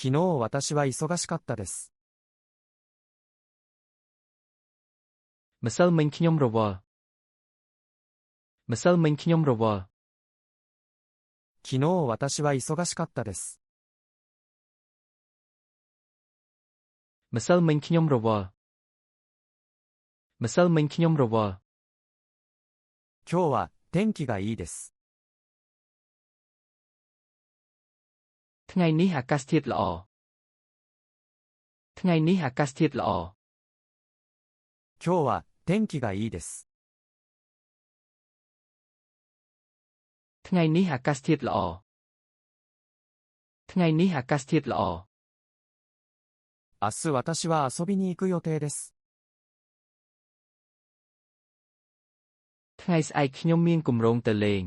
昨日私は忙しかったです。ម្សិលមិញខ្ញុំរវល់ម្សិលមិញខ្ញុំរវល់昨日私は忙しかったです。ម្សិលមិញខ្ញុំរវល់ម្សិលមិញខ្ញុំរវល់今日は天気がいいです。ថ្ងៃនេះអាកាសធាតុល្អថ្ងៃនេះអាកាសធាតុល្អ今日は天気がいいです。ថ្ងៃនេះអាកាសធាតុល្អថ្ងៃនេះអាកាសធាតុល្អ明日私は遊びに行く予定です。ថ្ងៃស្អែកខ្ញុំមានគម្រោងទៅលេង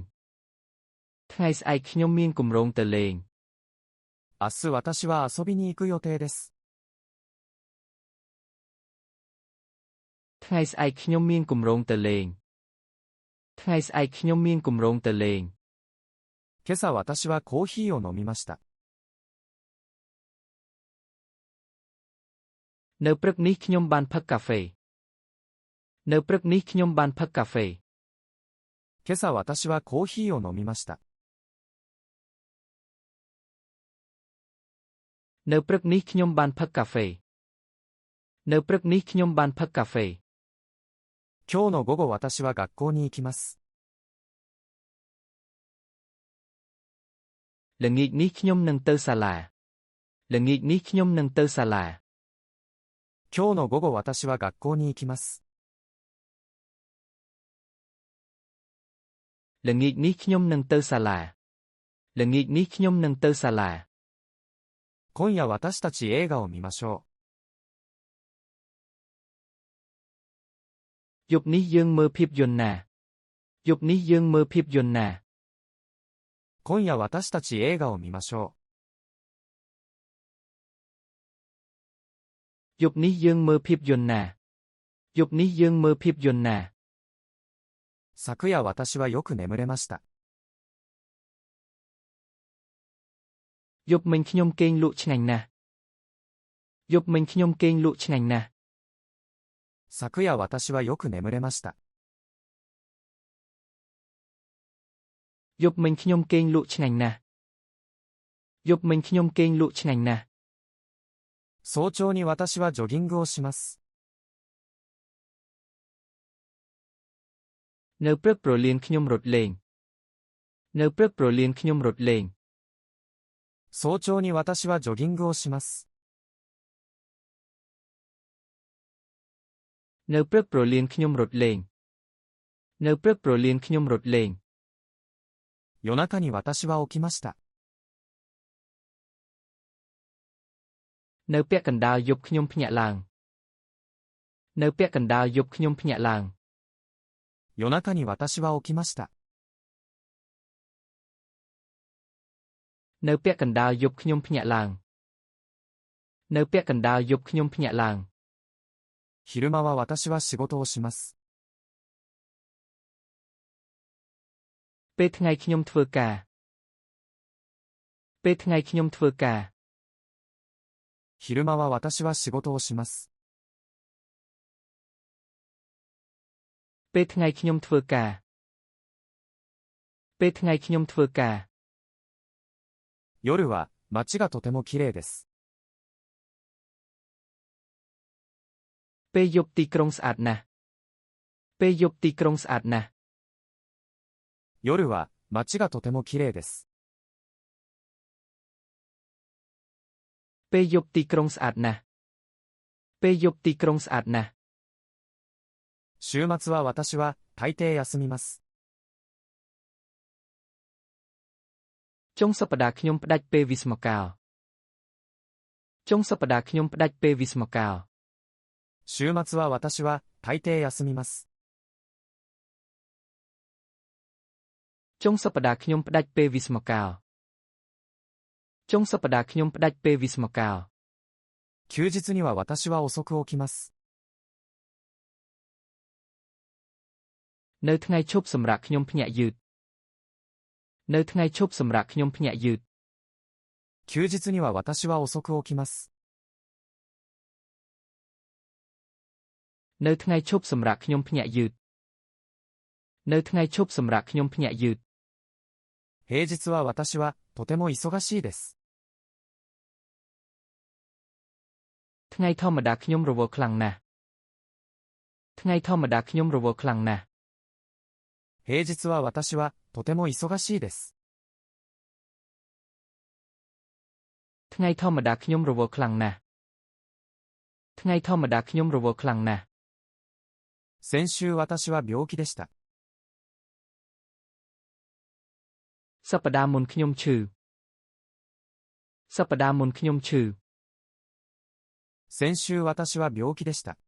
ថ្ងៃស្អែកខ្ញុំមានគម្រោងទៅលេង明日私は遊びに行く予定です。ថ្ងៃស្អែកខ្ញុំមានគម្រោងទៅលេងថ្ងៃស្អែកខ្ញុំមានគម្រោងទៅលេង今朝私はコーヒーを飲みました。នៅព្រឹកនេះខ្ញុំបានផឹកកាហ្វេនៅព្រឹកនេះខ្ញុំបានផឹកកាហ្វេ今朝私はコーヒーを飲みました。នៅព្រឹកនេះខ្ញុំបានផឹកកាហ្វេនៅព្រឹកនេះខ្ញុំបានផឹកកាហ្វេ今日の午後私は学校に行きます。ល្ងាចនេះខ្ញុំនឹងទៅសាលាល្ងាចនេះខ្ញុំនឹងទៅសាលា今日の午後私は学校に行きます。ល្ងាចនេះខ្ញុំនឹងទៅសាលាល្ងាចនេះខ្ញុំនឹងទៅសាលា今夜私たち映画を見ましょう。យប់នេះយើងមើលភាពយន្តណាយប់នេះយើងមើលភាពយន្តណា今夜私たち映画を見ましょう。យប់នេះយើងមើលភាពយន្តណាយប់នេះយើងមើលភាពយន្តណា昨夜私はよく眠れました。យប់មិញខ្ញុំគេងលក់ឆ្ងាញ់ណាស់យប់មិញខ្ញុំគេងលក់ឆ្ងាញ់ណាស់昨夜私はよく眠れました。យប់មិញខ្ញុំគេងលក់ឆ្ងាញ់ណាស់យប់មិញខ្ញុំគេងលក់ឆ្ងាញ់ណាស់早朝に私はジョギングをします。នៅព្រឹកព្រលៀនខ្ញុំរត់លេងនៅព្រឹកព្រលៀនខ្ញុំរត់លេង早朝に私はジョギングをします。នៅព្រឹកព្រលៀនខ្ញុំរត់លេងនៅព្រឹកព្រលៀនខ្ញុំរត់លេង夜中に私は起きました。នៅពាក់កណ្ដាលយប់ខ្ញុំភ្ញាក់ឡើងនៅពាក់កណ្ដាលយប់ខ្ញុំភ្ញាក់ឡើង夜中に私は起きました。នៅពាក់កណ្ដាលយប់ខ្ញុំភ្ញាក់ឡើងនៅពាក់កណ្ដាលយប់ខ្ញុំភ្ញាក់ឡើង昼間は私は仕事をします。ពេលថ្ងៃខ្ញុំធ្វើការពេលថ្ងៃខ្ញុំធ្វើការ昼間は私は仕事をします。ពេលថ្ងៃខ្ញុំធ្វើការពេលថ្ងៃខ្ញុំធ្វើការ夜は街がとても綺麗です。ពេលយប់ទីក្រុងស្អាតណាស់ពេលយប់ទីក្រុងស្អាតណាស់夜は街がとても綺麗です。ពេលយប់ទីក្រុងស្អាតណាស់ពេលយប់ទីក្រុងស្អាតណាស់週末は私は大抵休みます。ចុងសប្តាហ៍ខ្ញុំផ្ដាច់ពេលវិស្មកាលចុងសប្តាហ៍ខ្ញុំផ្ដាច់ពេលវិស្មកាល週末は私は大抵休みます。ចុងសប្តាហ៍ខ្ញុំផ្ដាច់ពេលវិស្មកាលចុងសប្តាហ៍ខ្ញុំផ្ដាច់ពេលវិស្មកាល休日には私は遅く起きます。នៅថ្ងៃឈប់សម្រាកខ្ញុំភ្ញាក់យឺតនៅថ្ងៃឈប់សម្រាកខ្ញុំភ្ញាក់យឺត休日には私は遅く起きます。នៅថ្ងៃឈប់សម្រាប់ខ្ញុំភ្ញាក់យឺត នៅថ្ងៃឈប់សម្រាប់ខ្ញុំភ្ញាក់យឺត 平日は私はとても忙しいです。 ថ្ងៃធម្មតាខ្ញុំរវល់ខ្លាំងណាស់ ថ្ងៃធម្មតាខ្ញុំរវល់ខ្លាំងណាស់ 平日は私はとても忙しいです。 ថ្ងៃធម្មតាខ្ញុំរវល់ខ្លាំងណាស់ ថ្ងៃធម្មតាខ្ញុំរវល់ខ្លាំងណាស់ 先週私は病気でした。 សប្តាហ៍មុនខ្ញុំឈឺ សប្តាហ៍មុនខ្ញុំឈឺ 先週私は病気でした。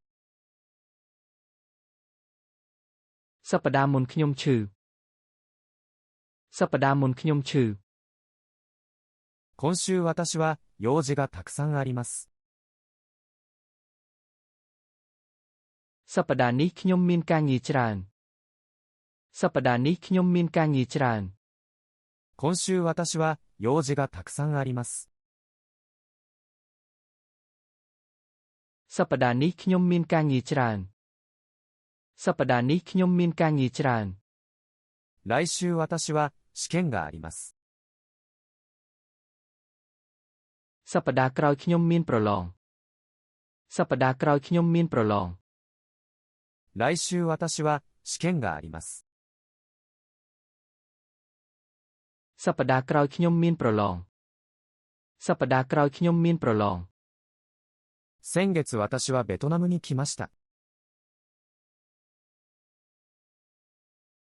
សប្តាហ៍មុនខ្ញុំឈឺ សប្តាហ៍មុនខ្ញុំឈឺ 今週私は用事がたくさんあります。 សប្តាហ៍នេះខ្ញុំមានការងារច្រើន សប្តាហ៍នេះខ្ញុំមានការងារច្រើន 今週私は用事がたくさんあります。 សប្តាហ៍នេះខ្ញុំមានការងារច្រើន សប្តាហ៍នេះខ្ញុំមានការងារច្រើន 来週私は試験があります。 សប្តាហ៍ក្រោយខ្ញុំមានប្រឡង សប្តាហ៍ក្រោយខ្ញុំមានប្រឡង 来週私は試験があります。 សប្តាហ៍ក្រោយខ្ញុំមានប្រឡង សប្តាហ៍ក្រោយខ្ញុំមានប្រឡង 先月私はベトナムに来ました。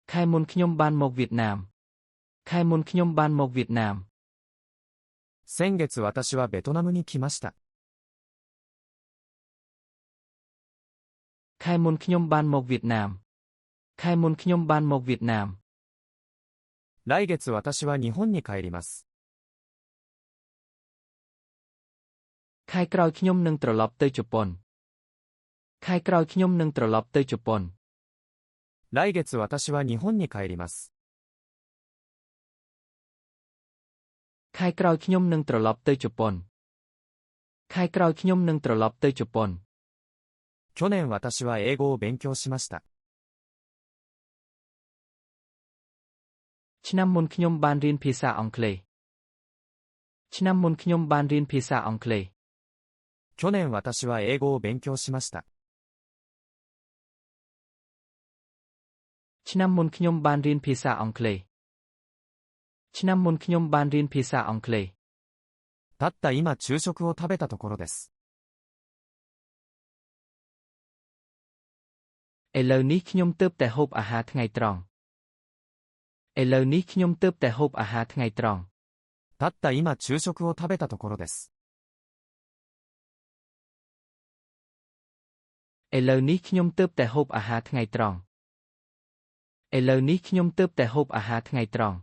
ខែមុនខ្ញុំបានមកវៀតណាម ខែមុនខ្ញុំបានមកវៀតណាម 先月私はベトナムに来ました。 ខែមុនខ្ញុំបានមកវៀតណាម ខែមុនខ្ញុំបានមកវៀតណាម 来月私は日本に帰ります。 ខែក្រោយខ្ញុំនឹងត្រឡប់ទៅជប៉ុន ខែក្រោយខ្ញុំនឹងត្រឡប់ទៅជប៉ុន 来月私は日本に帰ります。 ខែក្រោយខ្ញុំនឹងត្រឡប់ទៅជប៉ុន ខែក្រោយខ្ញុំនឹងត្រឡប់ទៅជប៉ុន 去年私は英語を勉強しました。 ឆ្នាំមុនខ្ញុំបានរៀនភាសាអង់គ្លេស ឆ្នាំមុនខ្ញុំបានរៀនភាសាអង់គ្លេស 去年私は英語を勉強しました。 ឆ្នាំមុនខ្ញុំបានរៀនភាសាអង់គ្លេស ឆ្នាំមុនខ្ញុំបានរៀនភាសាអង់គ្លេស たった今昼食を食べたところです。 ឥឡូវនេះខ្ញុំទើបតែហូបអាហារថ្ងៃត្រង់ ឥឡូវនេះខ្ញុំទើបតែហូបអាហារថ្ងៃត្រង់ たった今昼食を食べたところです。 ឥឡូវនេះខ្ញុំទើបតែហូបអាហារថ្ងៃត្រង់ ឥឡូវនេះខ្ញុំទើបតែហូបអាហារថ្ងៃត្រង់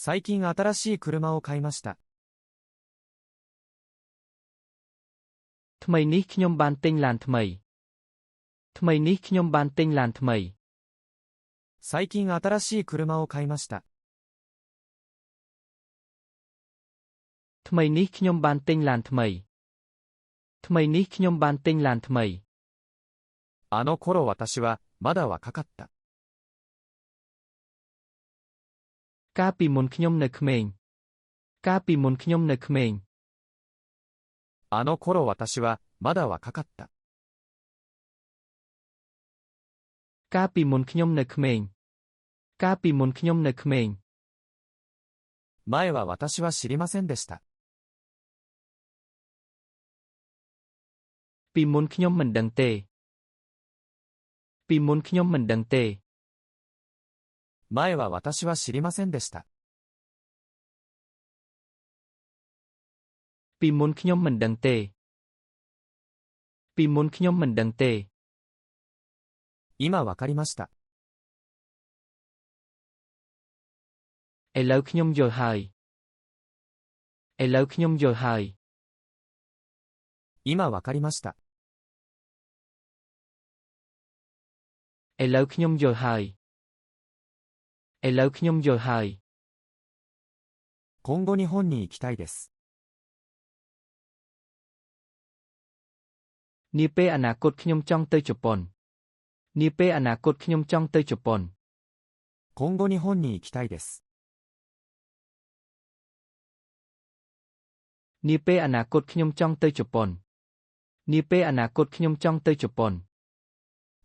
最近新しい車を買いました。 ថ្មីនេះខ្ញុំបានទិញឡានថ្មី ថ្មីនេះខ្ញុំបានទិញឡានថ្មី 最近新しい車を買いました。 ថ្មីនេះខ្ញុំបានទិញឡានថ្មី ថ្មីនេះខ្ញុំបានទិញឡានថ្មី あの頃私はまだ若かった。 កាលពីមុនខ្ញុំនៅក្មេង កាលពីមុនខ្ញុំនៅក្មេង あの頃私はまだ若かった。 កាលពីមុនខ្ញុំនៅក្មេង កាលពីមុនខ្ញុំនៅក្មេង 前は私は知りませんでした。 ពីមុនខ្ញុំមិនដឹងទេ ពីមុនខ្ញុំមិនដឹងទេ 前は私は知りませんでした。 ពីមុនខ្ញុំមិនដឹងទេ ពីមុនខ្ញុំមិនដឹងទេ 今わかりました。 ឥឡូវខ្ញុំយល់ហើយ ឥឡូវខ្ញុំយល់ហើយ 今わかりました。 ឥឡូវខ្ញុំយល់ហើយ ឥឡូវខ្ញុំយល់ហើយ 今後日本に行きたいです。នាពេលអនាគតខ្ញុំចង់ទៅជប៉ុននាពេលអនាគតខ្ញុំចង់ទៅជប៉ុន今後日本に行きたいです。នាពេលអនាគតខ្ញុំចង់ទៅជប៉ុននាពេលអនាគតខ្ញុំចង់ទៅជប៉ុន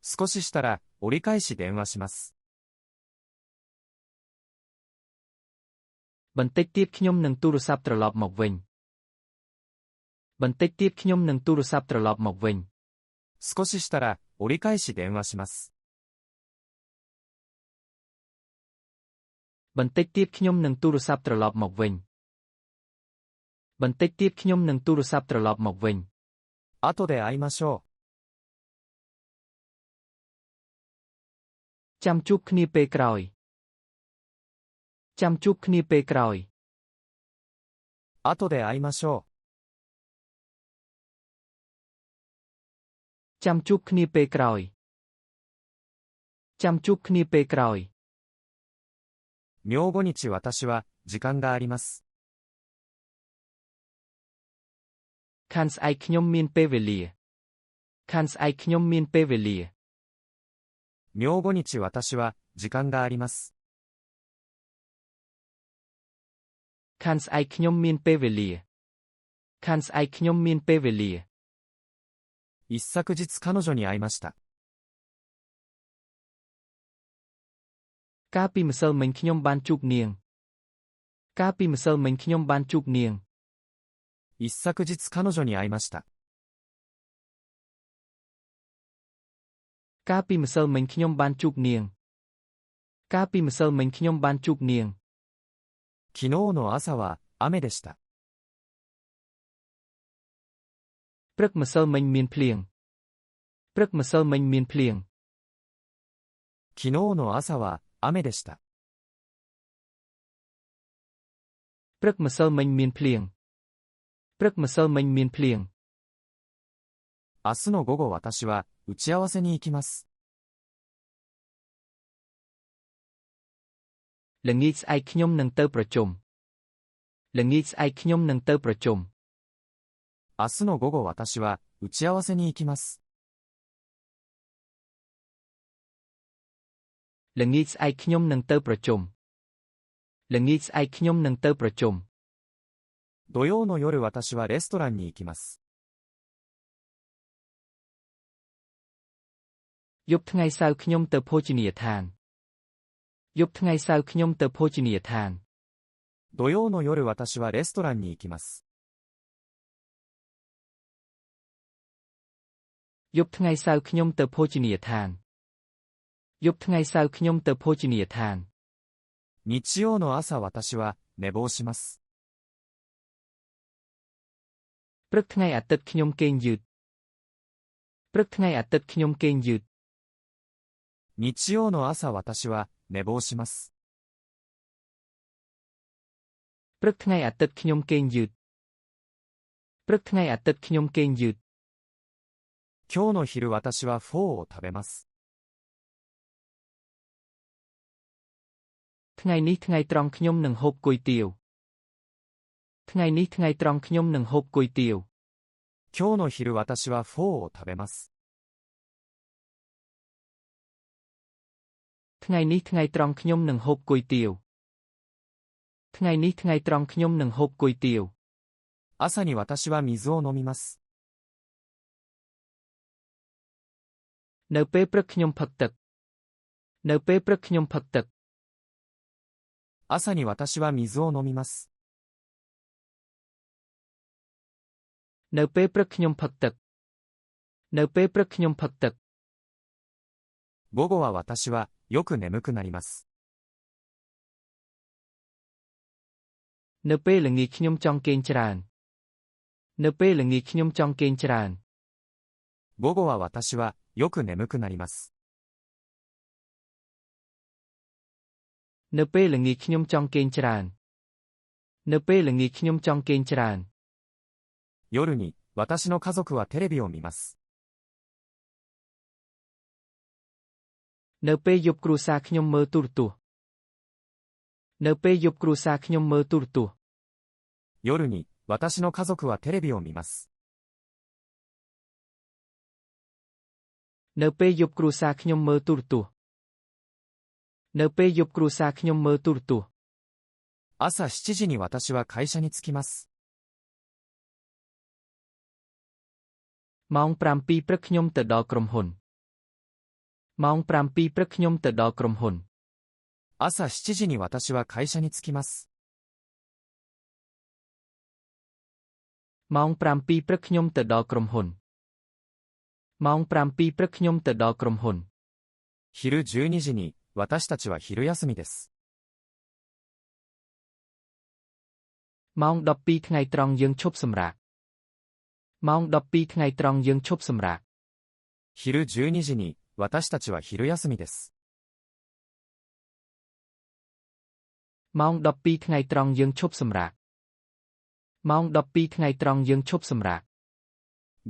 少ししたら折り返し電話します。បន្តិចទៀតខ្ញុំនឹងទូរស័ព្ទត្រឡប់មកវិញបន្តិចទៀតខ្ញុំនឹងទូរស័ព្ទត្រឡប់មកវិញ少ししたら折り返し電話します。បន្តិចទៀតខ្ញុំនឹងទូរស័ព្ទត្រឡប់មកវិញបន្តិចទៀតខ្ញុំនឹងទូរស័ព្ទត្រឡប់មកវិញ後で会いましょう。ចាំជួបគ្នាពេលក្រោយចាំជួបគ្នាពេលក្រោយ後で会いましょう。ចាំជួបគ្នាពេលក្រោយចាំជួបគ្នាពេលក្រោយ明後日私は時間があります。 ខាន់ស្អែកខ្ញុំមានពេលវេលាខាន់ស្អែកខ្ញុំមានពេលវេលា明後日私は時間があります。 ខាន់ស្អែកខ្ញុំមានពេលវេលាខាន់ស្អែកខ្ញុំមានពេលវេលា一昨日彼女に会いました。 កាលពីម្សិលមិញខ្ញុំបានជួបនាងកាលពីម្សិលមិញខ្ញុំបានជួបនាង一昨日彼女に会いました。 កាលពីម្សិលមិញខ្ញុំបានជួបនាងកាលពីម្សិលមិញខ្ញុំបានជួបនាង昨日の朝は雨でした。 ព្រឹកម្សិលមិញមានភ្លៀងព្រឹកម្សិលមិញមានភ្លៀង昨日の朝は雨でした。 ព្រឹកម្សិលមិញមានភ្លៀងព្រឹកម្សិលមិញមានភ្លៀង明日の午後私は打ち合わせに行きます。 ល្ងាចស្អែកខ្ញុំនឹងទៅប្រជុំល្ងាចស្អែកខ្ញុំនឹងទៅប្រជុំ明日の午後私は打ち合わせに行きます。 ល្ងាចស្អែកខ្ញុំនឹងទៅប្រជុំល្ងាចស្អែកខ្ញុំនឹងទៅប្រជុំ土曜の夜私はレストランに行きます。 យប់ថ្ងៃសៅរ៍ខ្ញុំទៅភោជនីយដ្ឋានយប់ថ្ងៃសៅរ៍ខ្ញុំទៅភោជនីយដ្ឋាន土曜の夜私はレストランに行きます。 យប់ថ្ងៃសៅរ៍ខ្ញុំទៅភោជនីយដ្ឋានយប់ថ្ងៃសៅរ៍ខ្ញុំទៅភោជនីយដ្ឋាន日曜の朝私は寝坊します。 ព្រឹកថ្ងៃអាទិត្យខ្ញុំគេងយឺតព្រឹកថ្ងៃអាទិត្យខ្ញុំគេងយឺត日曜の朝私は寝坊します。 ព្រឹកថ្ងៃអាទិត្យខ្ញុំគេងយឺតព្រឹកថ្ងៃអាទិត្យខ្ញុំគេងយឺត今日の昼私はフォーを食べます。 ថ្ងៃនេះថ្ងៃត្រង់ខ្ញុំនឹងហូបគុយទាវថ្ងៃនេះថ្ងៃត្រង់ខ្ញុំនឹងហូបគុយទាវ今日の昼私はフォーを食べます。 ថ្ងៃនេះថ្ងៃត្រង់ខ្ញុំនឹងហូបគុយទាវថ្ងៃនេះថ្ងៃត្រង់ខ្ញុំនឹងហូបគុយទាវ朝に私は水を飲みます。 នៅពេលព្រឹកខ្ញុំផឹកទឹកនៅពេលព្រឹកខ្ញុំផឹកទឹក朝に私は水を飲みます。 នៅពេលព្រឹកខ្ញុំផឹកទឹកនៅពេលព្រឹកខ្ញុំផឹកទឹក午後は私はよく眠くなります。 នៅពេលល្ងាចខ្ញុំចង់គេងច្រើននៅពេលល្ងាចខ្ញុំចង់គេងច្រើន午後は私はよく眠くなります。 នៅពេលល្ងាចខ្ញុំចង់គេងច្រើននៅពេលល្ងាចខ្ញុំចង់គេងច្រើន夜に私の家族はテレビを見ます。 នៅពេលយប់គ្រួសារខ្ញុំមើលទូរទស្សន៍នៅពេលយប់គ្រួសារខ្ញុំមើលទូរទស្សន៍夜に私の家族はテレビを見ます。នៅពេលយប់គ្រួសារខ្ញុំមើលទូរទស្សន៍នៅពេលយប់គ្រួសារខ្ញុំមើលទូរទស្សន៍朝7時に私は会社に着きます。ម៉ោង7ព្រឹកខ្ញុំទៅដល់ក្រុមហ៊ុនម៉ោង7ព្រឹកខ្ញុំទៅដល់ក្រុមហ៊ុន朝7時に私は会社に着きます。ម៉ោង7ព្រឹកខ្ញុំទៅដល់ក្រុមហ៊ុនម៉ោង7ព្រឹកខ្ញុំទៅដល់ក្រុមហ៊ុន昼12時に私たちは昼休みです。ម៉ោង12ថ្ងៃត្រង់យើងឈប់សម្រាកម៉ោង12ថ្ងៃត្រង់យើងឈប់សម្រាក昼12時に私たちは昼休みです。ម៉ោង12ថ្ងៃត្រង់យើងឈប់សម្រាកម៉ោង12ថ្ងៃត្រង់យើងឈប់សម្រាក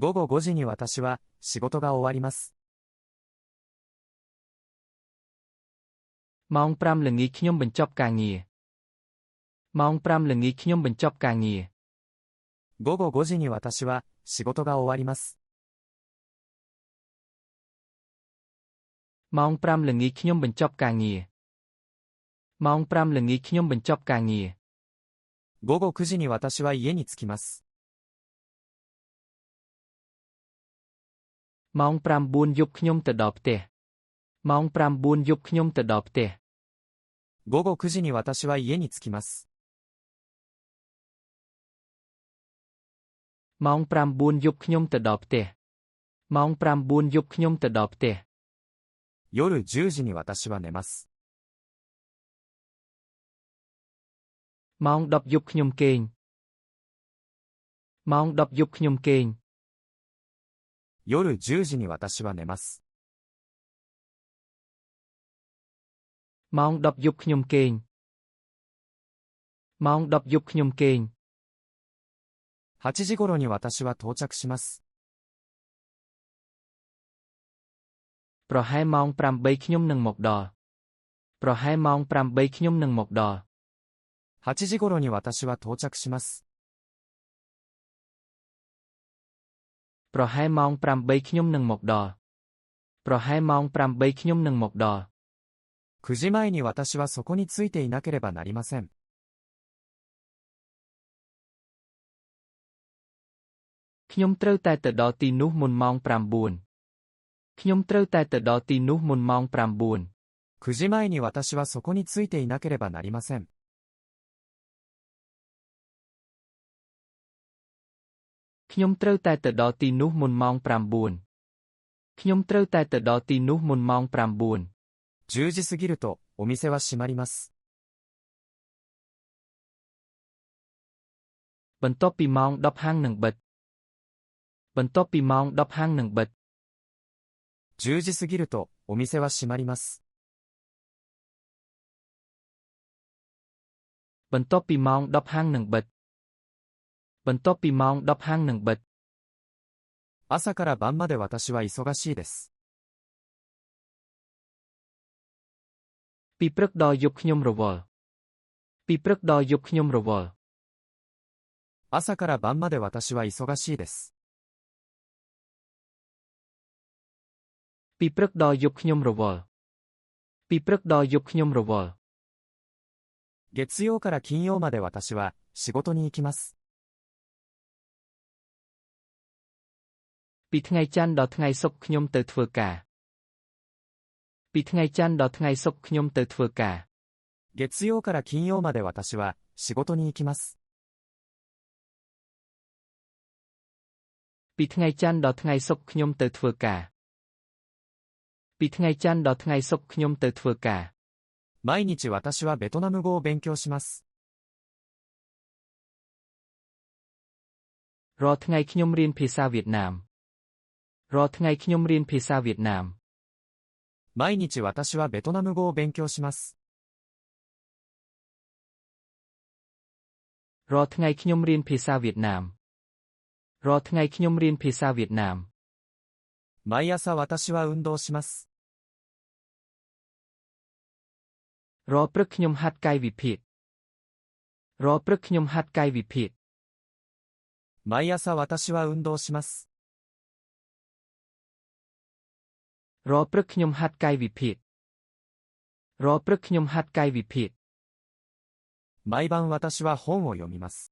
午後5時に私は仕事が終わります。ម៉ោង5ល្ងាចខ្ញុំបញ្ចប់ការងារម៉ោង5ល្ងាចខ្ញុំបញ្ចប់ការងារ午後5時に私は仕事が終わります。ម៉ោង5ល្ងាចខ្ញុំបញ្ចប់ការងារម៉ោង5ល្ងាចខ្ញុំបញ្ចប់ការងារ午後9時に私は家に着きます。ម៉ោង9យប់ខ្ញុំទៅដល់ផ្ទះម៉ោង9យប់ខ្ញុំទៅដល់ផ្ទះ午後9時に私は家に着きます。ម៉ោង9យប់ខ្ញុំទៅដល់ផ្ទះម៉ោង9យប់ខ្ញុំទៅដល់ផ្ទះ夜10時に私は寝ます。ម៉ោង10យប់ខ្ញុំគេងម៉ោង10យប់ខ្ញុំគេង夜10時に私は寝ます。ម៉ោង10យប់ខ្ញុំគេងម៉ោង10យប់ខ្ញុំគេង8時頃に私は到着します。ប្រហែលម៉ោង8ខ្ញុំនឹងមកដល់ប្រហែលម៉ោង8ខ្ញុំនឹងមកដល់8時頃に私は到着します。ប្រហែលម៉ោង8ខ្ញុំនឹងមកដល់ប្រហែលម៉ោង8ខ្ញុំនឹងមកដល់9時前に私はそこに着いていなければなりません。ខ្ញុំត្រូវតែទៅដល់ទីនោះមុនម៉ោង9ខ្ញុំត្រូវតែទៅដល់ទីនោះមុនម៉ោង9 9時前に私はそこに着いていなければなりません。ខ្ញុំត្រូវតែទៅដល់ទីនោះមុនម៉ោង9ខ្ញុំត្រូវតែទៅដល់ទីនោះមុនម៉ោង9 10時過ぎるとお店は閉まります。បន្ទាប់ពីម៉ោង10ហាងនឹងបិទបន្ទាប់ពីម៉ោង10ហាងនឹងបិទ10時過ぎるとお店は閉まります。បន្ទាប់ពីម៉ោង10ហាងនឹងបិទបន្ទាប់ពីម៉ោង10ហាងនឹងបិទ朝から晩まで私は忙しいです。ពីព្រឹកដល់យប់ខ្ញុំរវល់ពីព្រឹកដល់យប់ខ្ញុំរវល់朝から晩まで私は忙しいです。ពីព្រឹកដល់យប់ខ្ញុំរវល់ពីព្រឹកដល់យប់ខ្ញុំរវល់月曜から金曜まで私は仕事に行きます。ពីថ្ងៃច័ន្ទដល់ថ្ងៃศุកร์ខ្ញុំទៅធ្វើការពីថ្ងៃច័ន្ទដល់ថ្ងៃศุកร์ខ្ញុំទៅធ្វើការ月曜から金曜まで私は仕事に行きます。ពីថ្ងៃច័ន្ទដល់ថ្ងៃศุកร์ខ្ញុំទៅធ្វើការពីថ្ងៃច័ន្ទដល់ថ្ងៃศุកร์ខ្ញុំទៅធ្វើការ毎日私はベトナム語を勉強します。រាល់ថ្ងៃខ្ញុំរៀនភាសាវៀតណាមរាល់ថ្ងៃខ្ញុំរៀនភាសាវៀតណាម毎日私はベトナム語を勉強します。រាល់ថ្ងៃខ្ញុំរៀនភាសាវៀតណាមរាល់ថ្ងៃខ្ញុំរៀនភាសាវៀតណាម毎朝私は運動します。រាល់ព្រឹកខ្ញុំហាត់កាយវិភាគរាល់ព្រឹកខ្ញុំហាត់កាយវិភាគ毎朝私は運動します。រាល់ព្រឹកខ្ញុំហាត់កាយវិភាគរាល់ព្រឹកខ្ញុំហាត់កាយវិភាគ毎晩私は本を読みます。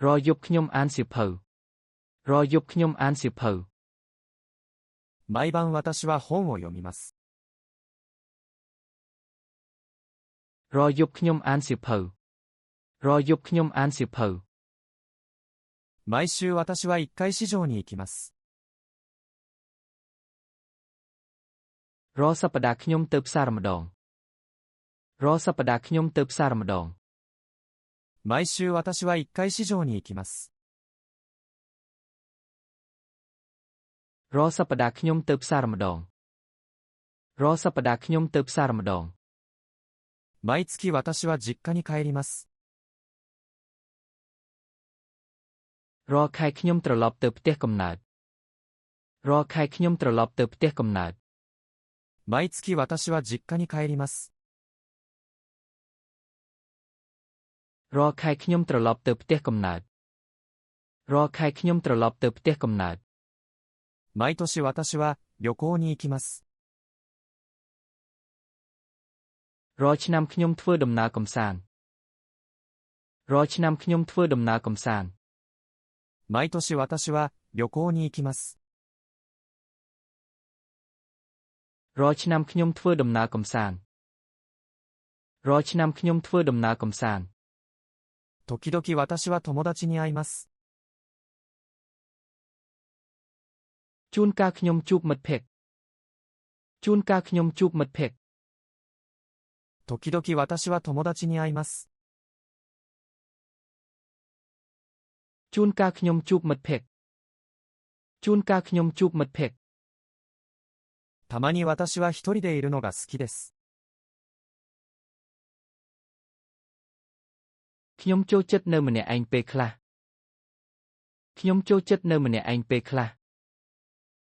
រាល់យប់ខ្ញុំអានសៀវភៅរាល់យប់ខ្ញុំអានសៀវភៅ毎晩私は本を読みます。រាល់យប់ខ្ញុំអានសៀវភៅរាល់យប់ខ្ញុំអានសៀវភៅ毎週私は一回市場に行きます。រាល់សប្តាហ៍ខ្ញុំទៅផ្សារម្ដងរាល់សប្តាហ៍ខ្ញុំទៅផ្សារម្ដង毎週私は一回市場に行きます。រាល់សប្តាហ៍ខ្ញុំទៅផ្សារម្ដងរាល់សប្តាហ៍ខ្ញុំទៅផ្សារម្ដង毎月私は実家に帰ります。រាល់ខែខ្ញុំត្រឡប់ទៅផ្ទះកំណើតរាល់ខែខ្ញុំត្រឡប់ទៅផ្ទះកំណើត毎月私は実家に帰ります。រាល់ខែខ្ញុំត្រឡប់ទៅផ្ទះកំណើតរាល់ខែខ្ញុំត្រឡប់ទៅផ្ទះកំណើត毎年私は旅行に行きます。រាល់ឆ្នាំខ្ញុំធ្វើដំណើរកម្សាន្តរាល់ឆ្នាំខ្ញុំធ្វើដំណើរកម្សាន្ត毎年私は旅行に行きます。រាល់ឆ្នាំខ្ញុំធ្វើដំណើរកម្សាន្តរាល់ឆ្នាំខ្ញុំធ្វើដំណើរកម្សាន្ត時々私は友達に会います。ជួនកាលខ្ញុំជួបមិត្តភក្តិជួនកាលខ្ញុំជួបមិត្តភក្តិ時々私は友達に会います。ជួនកាលខ្ញុំជួបមិត្តភក្តិជួនកាលខ្ញុំជួបមិត្តភក្តិたまに私は一人でいるのが好きです。ខ្ញុំចូលចិត្តនៅម្នាក់ឯងពេលខ្លះខ្ញុំចូលចិត្តនៅម្នាក់ឯងពេលខ្លះ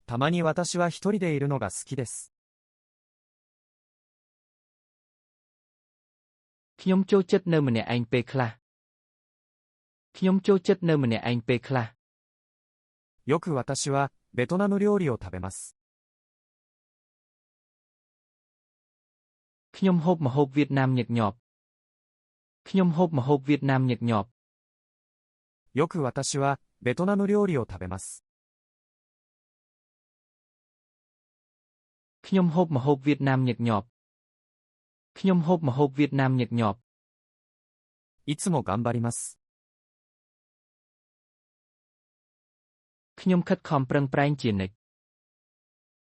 たまに私は一人でいるのが好きです。ខ្ញុំចូលចិត្តនៅម្នាក់ឯងពេលខ្លះខ្ញុំចូលចិត្តនៅម្នាក់ឯងពេលខ្លះよく私はベトナム料理を食べます。ខ្ញុំហូបម្ហូបវៀតណាមញឹកញាប់ខ្ញុំហូបម្ហូបវៀតណាមញឹកញាប់よく私はベトナム料理を食べます。ខ្ញុំហូបម្ហូបវៀតណាមញឹកញាប់ខ្ញុំហូបម្ហូបវៀតណាមញឹកញាប់いつも頑張ります。ខ្ញុំខិតខំប្រឹងប្រែងជានិច្ច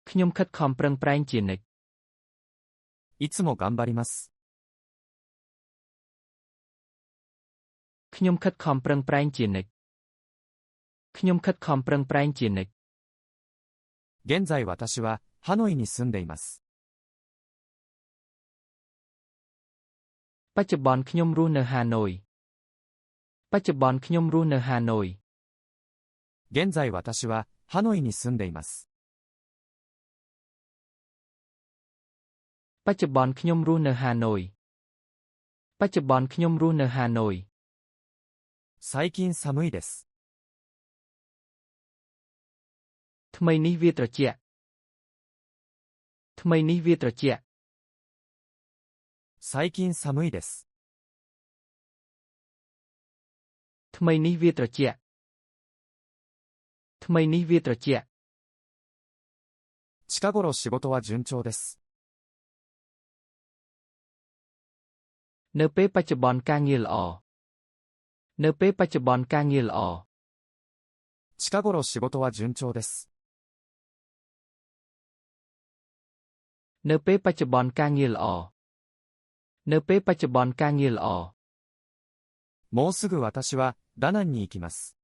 ខ្ញុំខិតខំប្រឹងប្រែងជានិច្ចいつも頑張ります。ខ្ញុំខិតខំប្រឹងប្រែងជានិច្ចខ្ញុំខិតខំប្រឹងប្រែងជានិច្ច現在私はハノイに住んでいます。បច្ចុប្បន្នខ្ញុំរស់នៅហាណូយបច្ចុប្បន្នខ្ញុំរស់នៅហាណូយ現在私はハノイに住んでいます。បច្ចុប្បន្នខ្ញុំរស់នៅហាណូយបច្ចុប្បន្នខ្ញុំរស់នៅហាណូយ最近寒いです。ថ្មីនេះវាត្រជាក់ថ្មីនេះវាត្រជាក់最近寒いです。ថ្មីនេះវាត្រជាក់ថ្មីនេះវាត្រជាក់近頃仕事は順調です。នៅពេលបច្ចុប្បន្នការងារល្អនៅពេលបច្ចុប្បន្នការងារល្អ近頃仕事は順調です。នៅពេលបច្ចុប្បន្នការងារល្អនៅពេលបច្ចុប្បន្នការងារល្អもうすぐ私はダナンに行きます。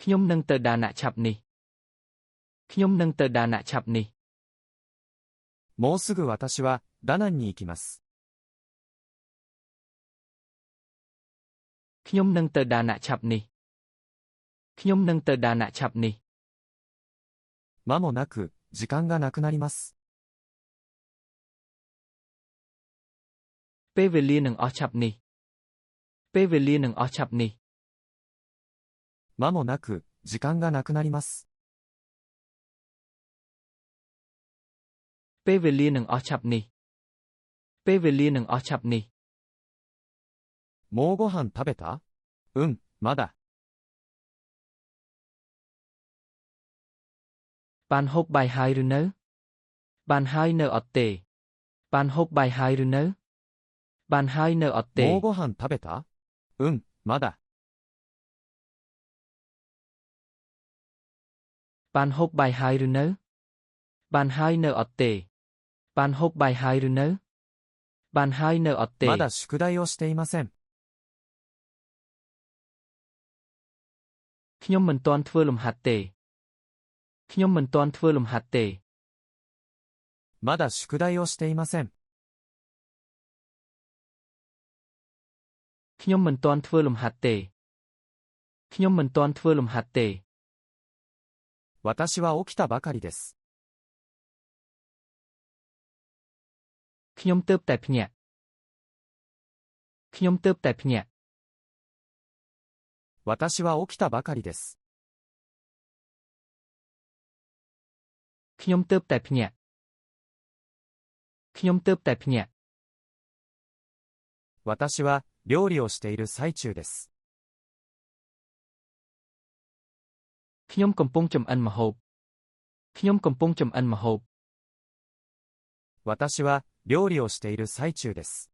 ខ្ញុំនឹងទៅដាណាក់ឆាប់នេះខ្ញុំនឹងទៅដាណាក់ឆាប់នេះもうすぐ私はダナンに行きます。ខ្ញុំនឹងទៅដាណាក់ឆាប់នេះខ្ញុំនឹងទៅដាណាក់ឆាប់នេះ間もなく時間がなくなります。ពេលវេលានឹងអស់ឆាប់នេះពេលវេលានឹងអស់ឆាប់នេះ間もなく、時間がなくなります。ពេលវេលានឹងអស់ឆាប់នេះពេលវេលានឹងអស់ឆាប់នេះもうご飯食べた？うん、まだ。បានហូបបាយហើយឬនៅបានហើយនៅអត់ទេបានហូបបាយហើយឬនៅបានហើយនៅអត់ទេもうご飯食べた？うん、まだ。បានហូបបាយហើយឬនៅបានហើយនៅអត់ទេបានហូបបាយហើយឬនៅបានហើយនៅអត់ទេまだ宿題をしていません。ខ្ញុំមិនទាន់ធ្វើលំហាត់ទេខ្ញុំមិនទាន់ធ្វើលំហាត់ទេまだ宿題をしていません。ខ្ញុំមិនទាន់ធ្វើលំហាត់ទេខ្ញុំមិនទាន់ធ្វើលំហាត់ទេ私は起きたばかりです。ខ្ញុំទើបតែភ្ញាក់ខ្ញុំទើបតែភ្ញាក់私は起きたばかりです。ខ្ញុំទើបតែភ្ញាក់ខ្ញុំទើបតែភ្ញាក់私は料理をしている最中です。ខ្ញុំកំពុងចម្អិនម្ហូបខ្ញុំកំពុងចម្អិនម្ហូប私は料理をしている最中です。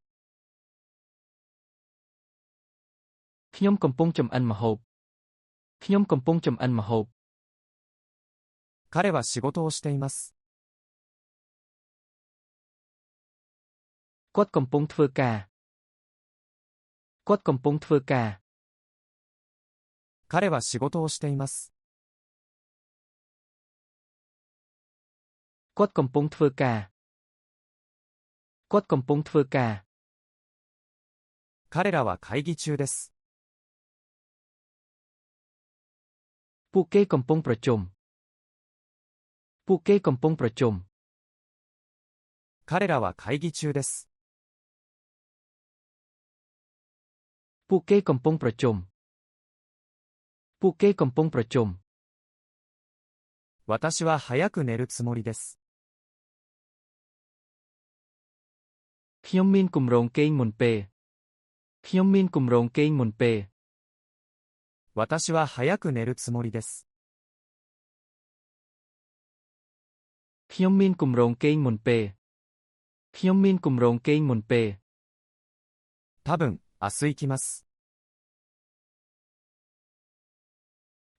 ខ្ញុំកំពុងចម្អិនម្ហូបខ្ញុំកំពុងចម្អិនម្ហូប彼は仕事をしています。គាត់កំពុងធ្វើការគាត់កំពុងធ្វើការ彼は仕事をしています。គាត់កំពុងធ្វើការគាត់កំពុងធ្វើការ彼らは会議中です。ពួកគេកំពុងប្រជុំពួកគេកំពុងប្រជុំ彼らは会議中です。ពួកគេកំពុងប្រជុំពួកគេកំពុងប្រជុំ私は早く寝るつもりです。ខ្ញុំមានគម្រោងគេងមុនពេលខ្ញុំមានគម្រោងគេងមុនពេល私は早く寝るつもりです。ខ្ញុំមានគម្រោងគេងមុនពេលខ្ញុំមានគម្រោងគេងមុនពេល多分、明日行きます。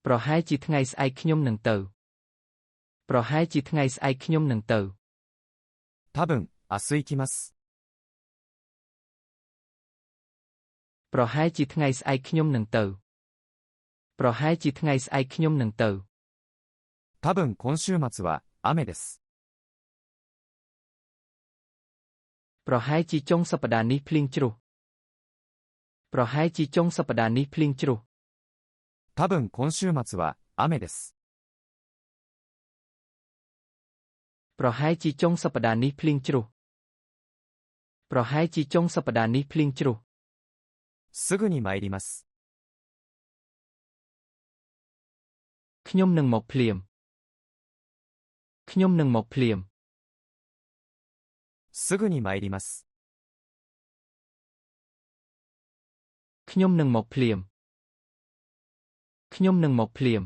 ប្រហែលជាថ្ងៃស្អែកខ្ញុំនឹងទៅប្រហែលជាថ្ងៃស្អែកខ្ញុំនឹងទៅ多分、明日行きます。ប្រហែលជាថ្ងៃស្អែកខ្ញុំនឹងទៅប្រហែលជាថ្ងៃស្អែកខ្ញុំនឹងទៅ多分今週末は雨です。ប្រហែលជាចុងសប្តាហ៍នេះភ្លៀងជ្រុះប្រហែលជាចុងសប្តាហ៍នេះភ្លៀងជ្រុះ多分今週末は雨です。ប្រហែលជាចុងសប្តាហ៍នេះភ្លៀងជ្រុះប្រហែលជាចុងសប្តាហ៍នេះភ្លៀងជ្រុះすぐに参ります。ខ្ញុំនឹងមកភ្លាមខ្ញុំនឹងមកភ្លាមすぐに参ります。ខ្ញុំនឹងមកភ្លាមខ្ញុំនឹងមកភ្លាម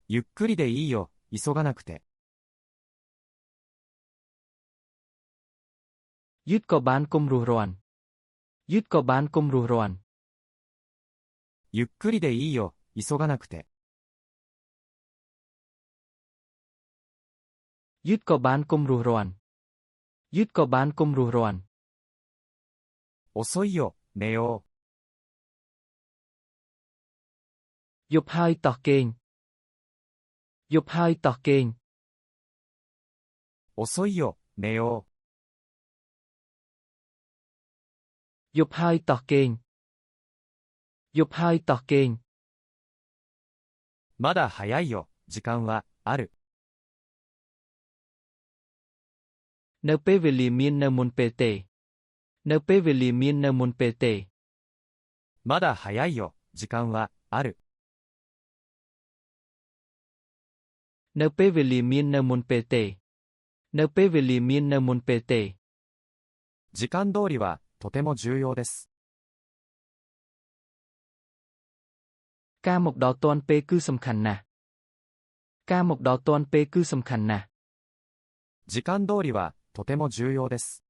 ゆっくりでいいよ、急がなくて。យឺតក៏បានកុំរួសរាន់យឺតក៏បានកុំរួសរាន់ゆっくりでいいよ、急がなくて。យឺតក៏បានកុំរួសរាន់យឺតក៏បានកុំរួសរាន់遅いよ、寝よយប់ហើយតោះគេងយប់ហើយតោះគេងう。遅いよ、寝よយប់ហើយតោះគេងយប់ហើយតោះគេងう。まだ早いよ、時間はある。នៅពេលវេលាមាននៅមុនពេលទេនៅពេលវេលាមាននៅមុនពេលទេまだ早いよ、時間はある。 នៅពេលវេលាមាននៅមុនពេលទេ នៅពេលវេលាមាននៅមុនពេលទេ 時間通りはとても重要です。 ការមកដល់ទាន់ពេលគឺសំខាន់ណាស់ ការមកដល់ទាន់ពេលគឺសំខាន់ណាស់ 時間通りはとても重要です。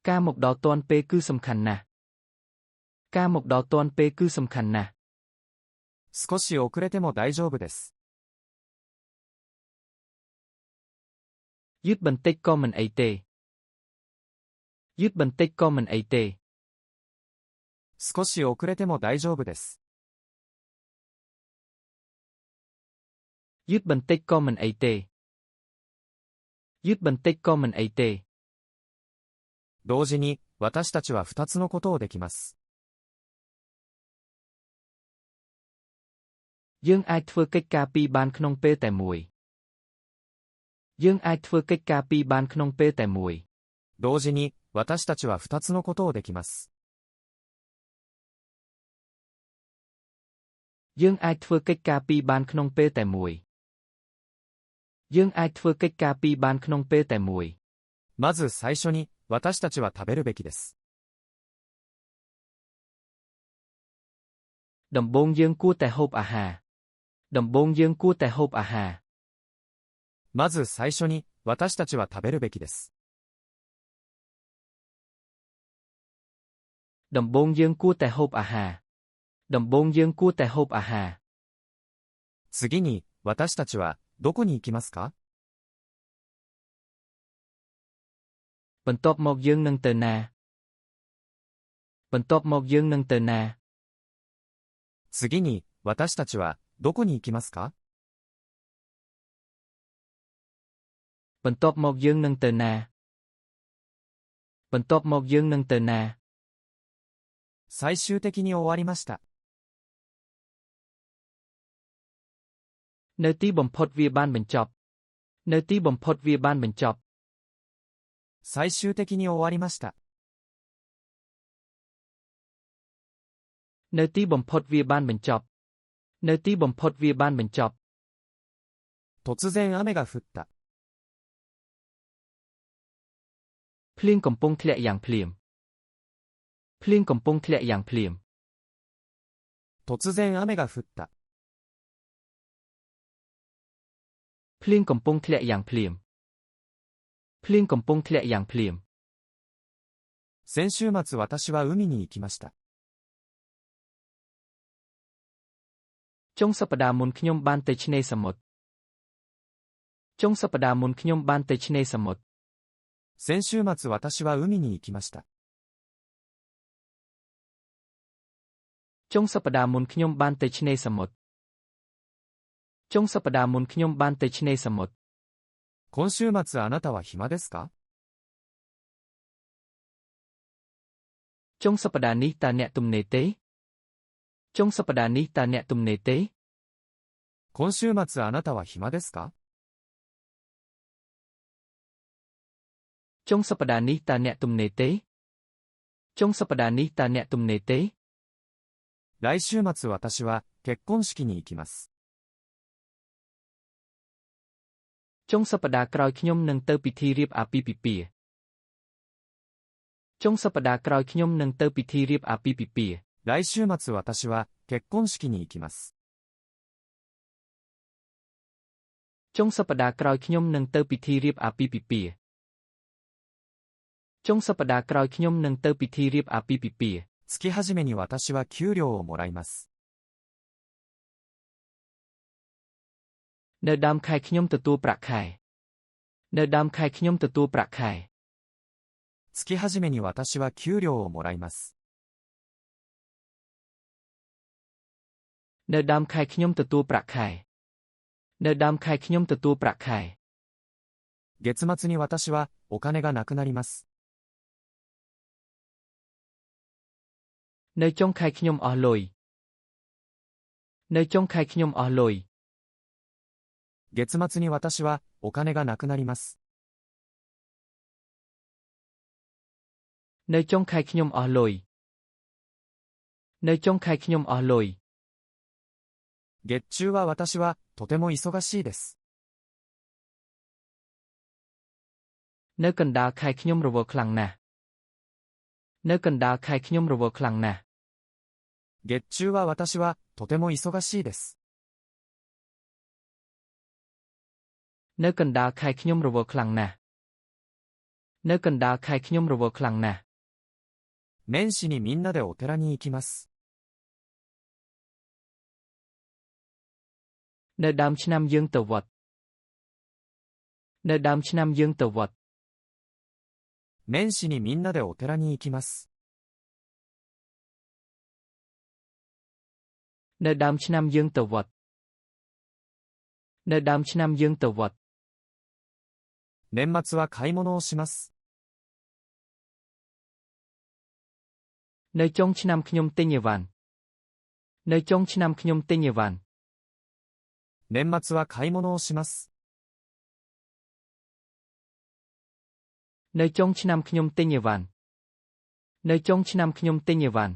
ការមកដល់ទាន់ពេលគឺសំខាន់ណាស់ ការមកដល់ទាន់ពេលគឺសំខាន់ណាស់ 少し遅れても大丈夫です。 យឺតបន្តិចក៏មិនអីទេ យឺតបន្តិចក៏មិនអីទេ 少し遅れても大丈夫です。 យឺតបន្តិចក៏មិនអីទេ យឺតបន្តិចក៏មិនអីទេ 同時に、私たちは2つのことをできます。 យើងអាចធ្វើកិច្ចការពីរបានក្នុងពេលតែមួយ យើងអាចធ្វើកិច្ចការពីរបានក្នុងពេលតែមួយ 同時に、私たちは2つのことをできます。 យើងអាចធ្វើកិច្ចការពីរបានក្នុងពេលតែមួយ យើងអាចធ្វើកិច្ចការពីរបានក្នុងពេលតែមួយ まず最初に、私たちは食べるべきです。 ដំបូងយើងគួរតែហូបអាហារ ដំបូងយើងគួរតែហូបអាហារ まず最初に、私たちは食べるべきです。 ដំបូងយើងគួរតែហូបអាហារ ដំបូងយើងគួរតែហូបអាហារ 次に、私たちは、どこに行きますか？ បន្ទាប់មកយើងនឹងទៅណា បន្ទាប់មកយើងនឹងទៅណា 次に、私たちは、どこに行きますか？ បន្ទាប់មកយើងនឹងទៅណា បន្ទាប់មកយើងនឹងទៅណា 最終的に終わりました。 នៅទីបំផុតវាបានបញ្ចប់ នៅទីបំផុតវាបានបញ្ចប់ 最終的に終わりました。 នៅទីបំផុតវាបានបញ្ចប់ នៅទីបំផុតវាបានបញ្ចប់ 突然雨が降った。 ភ្លៀងកំពុងធ្លាក់យ៉ាងភ្លាម ភ្លៀងកំពុងធ្លាក់យ៉ាងភ្លាម 突然雨が降った。 ភ្លៀងកំពុងធ្លាក់យ៉ាងភ្លាម ភ្លៀងកំពុងធ្លាក់យ៉ាងភ្លាម 先週末私は海に行きました。 ចុងសប្តាហ៍មុនខ្ញុំបានទៅឆ្នេរសមុទ្រ ចុងសប្តាហ៍មុនខ្ញុំបានទៅឆ្នេរសមុទ្រ 先週末私は海に行きました。 ចុងសប្តាហ៍មុនខ្ញុំបានទៅឆ្នេរសមុទ្រ ចុងសប្តាហ៍មុនខ្ញុំបានទៅឆ្នេរសមុទ្រ 今週末あなたは暇ですか？ ចុងសប្តាហ៍នេះតើអ្នកទំនេរទេ ចុងសប្តាហ៍នេះតើអ្នកទំនេរទេ 今週末あなたは暇ですか？ ចុងសប្តាហ៍នេះតើអ្នកទំនេរទេ ចុងសប្តាហ៍នេះតើអ្នកទំនេរទេ 来週末私は結婚式に行きます。 ចុងសប្តាហ៍ក្រោយខ្ញុំនឹងទៅពិធីរៀបអាពាហ៍ពិពាហ៍ ចុងសប្តាហ៍ក្រោយខ្ញុំនឹងទៅពិធីរៀបអាពាហ៍ពិពាហ៍ 来週末私は結婚式に行きます。 ចុងសប្តាហ៍ក្រោយខ្ញុំនឹងទៅពិធីរៀបអាពាហ៍ពិពាហ៍ ចុងសប្តាហ៍ក្រោយខ្ញុំនឹងទៅពិធីរៀបអាពាហ៍ពិពាហ៍ 月始めに私は給料をもらいます。 នៅដើមខែខ្ញុំទទួលប្រាក់ខែ នៅដើមខែខ្ញុំទទួលប្រាក់ខែ 月始めに私は給料をもらいます。 នៅដើមខែខ្ញុំទទួលប្រាក់ខែ នៅដើមខែខ្ញុំទទួលប្រាក់ខែ 月末に私はお金がなくなります。 នៅចុងខែខ្ញុំអស់លុយ នៅចុងខែខ្ញុំអស់លុយ 月末に私はお金がなくなります。 នៅចុងខែខ្ញុំអស់លុយ នៅចុងខែខ្ញុំអស់លុយ月中は私はとても忙しいです。នៅកណ្ដាលខែខ្ញុំរវល់ខ្លាំងណាស់នៅកណ្ដាលខែខ្ញុំរវល់ខ្លាំងណាស់月中は私はとても忙しいです。នៅកណ្ដាលខែខ្ញុំរវល់ខ្លាំងណាស់នៅកណ្ដាលខែខ្ញុំរវល់ខ្លាំងណាស់年始にみんなでお寺に行きます。នៅដើមឆ្នាំយើងទៅវត្តនៅដើមឆ្នាំយើងទៅវត្ត年始にみんなでお寺に行きます。នៅដើមឆ្នាំយើងទៅវត្តនៅដើមឆ្នាំយើងទៅវត្ត年末は買い物をします。នៅចុងឆ្នាំខ្ញុំទិញអីវ៉ាន់នៅចុងឆ្នាំខ្ញុំទិញអីវ៉ាន់年末は買い物をします。នៅចុងឆ្នាំខ្ញុំទិញអីវ៉ាន់នៅចុងឆ្នាំខ្ញុំទិញអីវ៉ាន់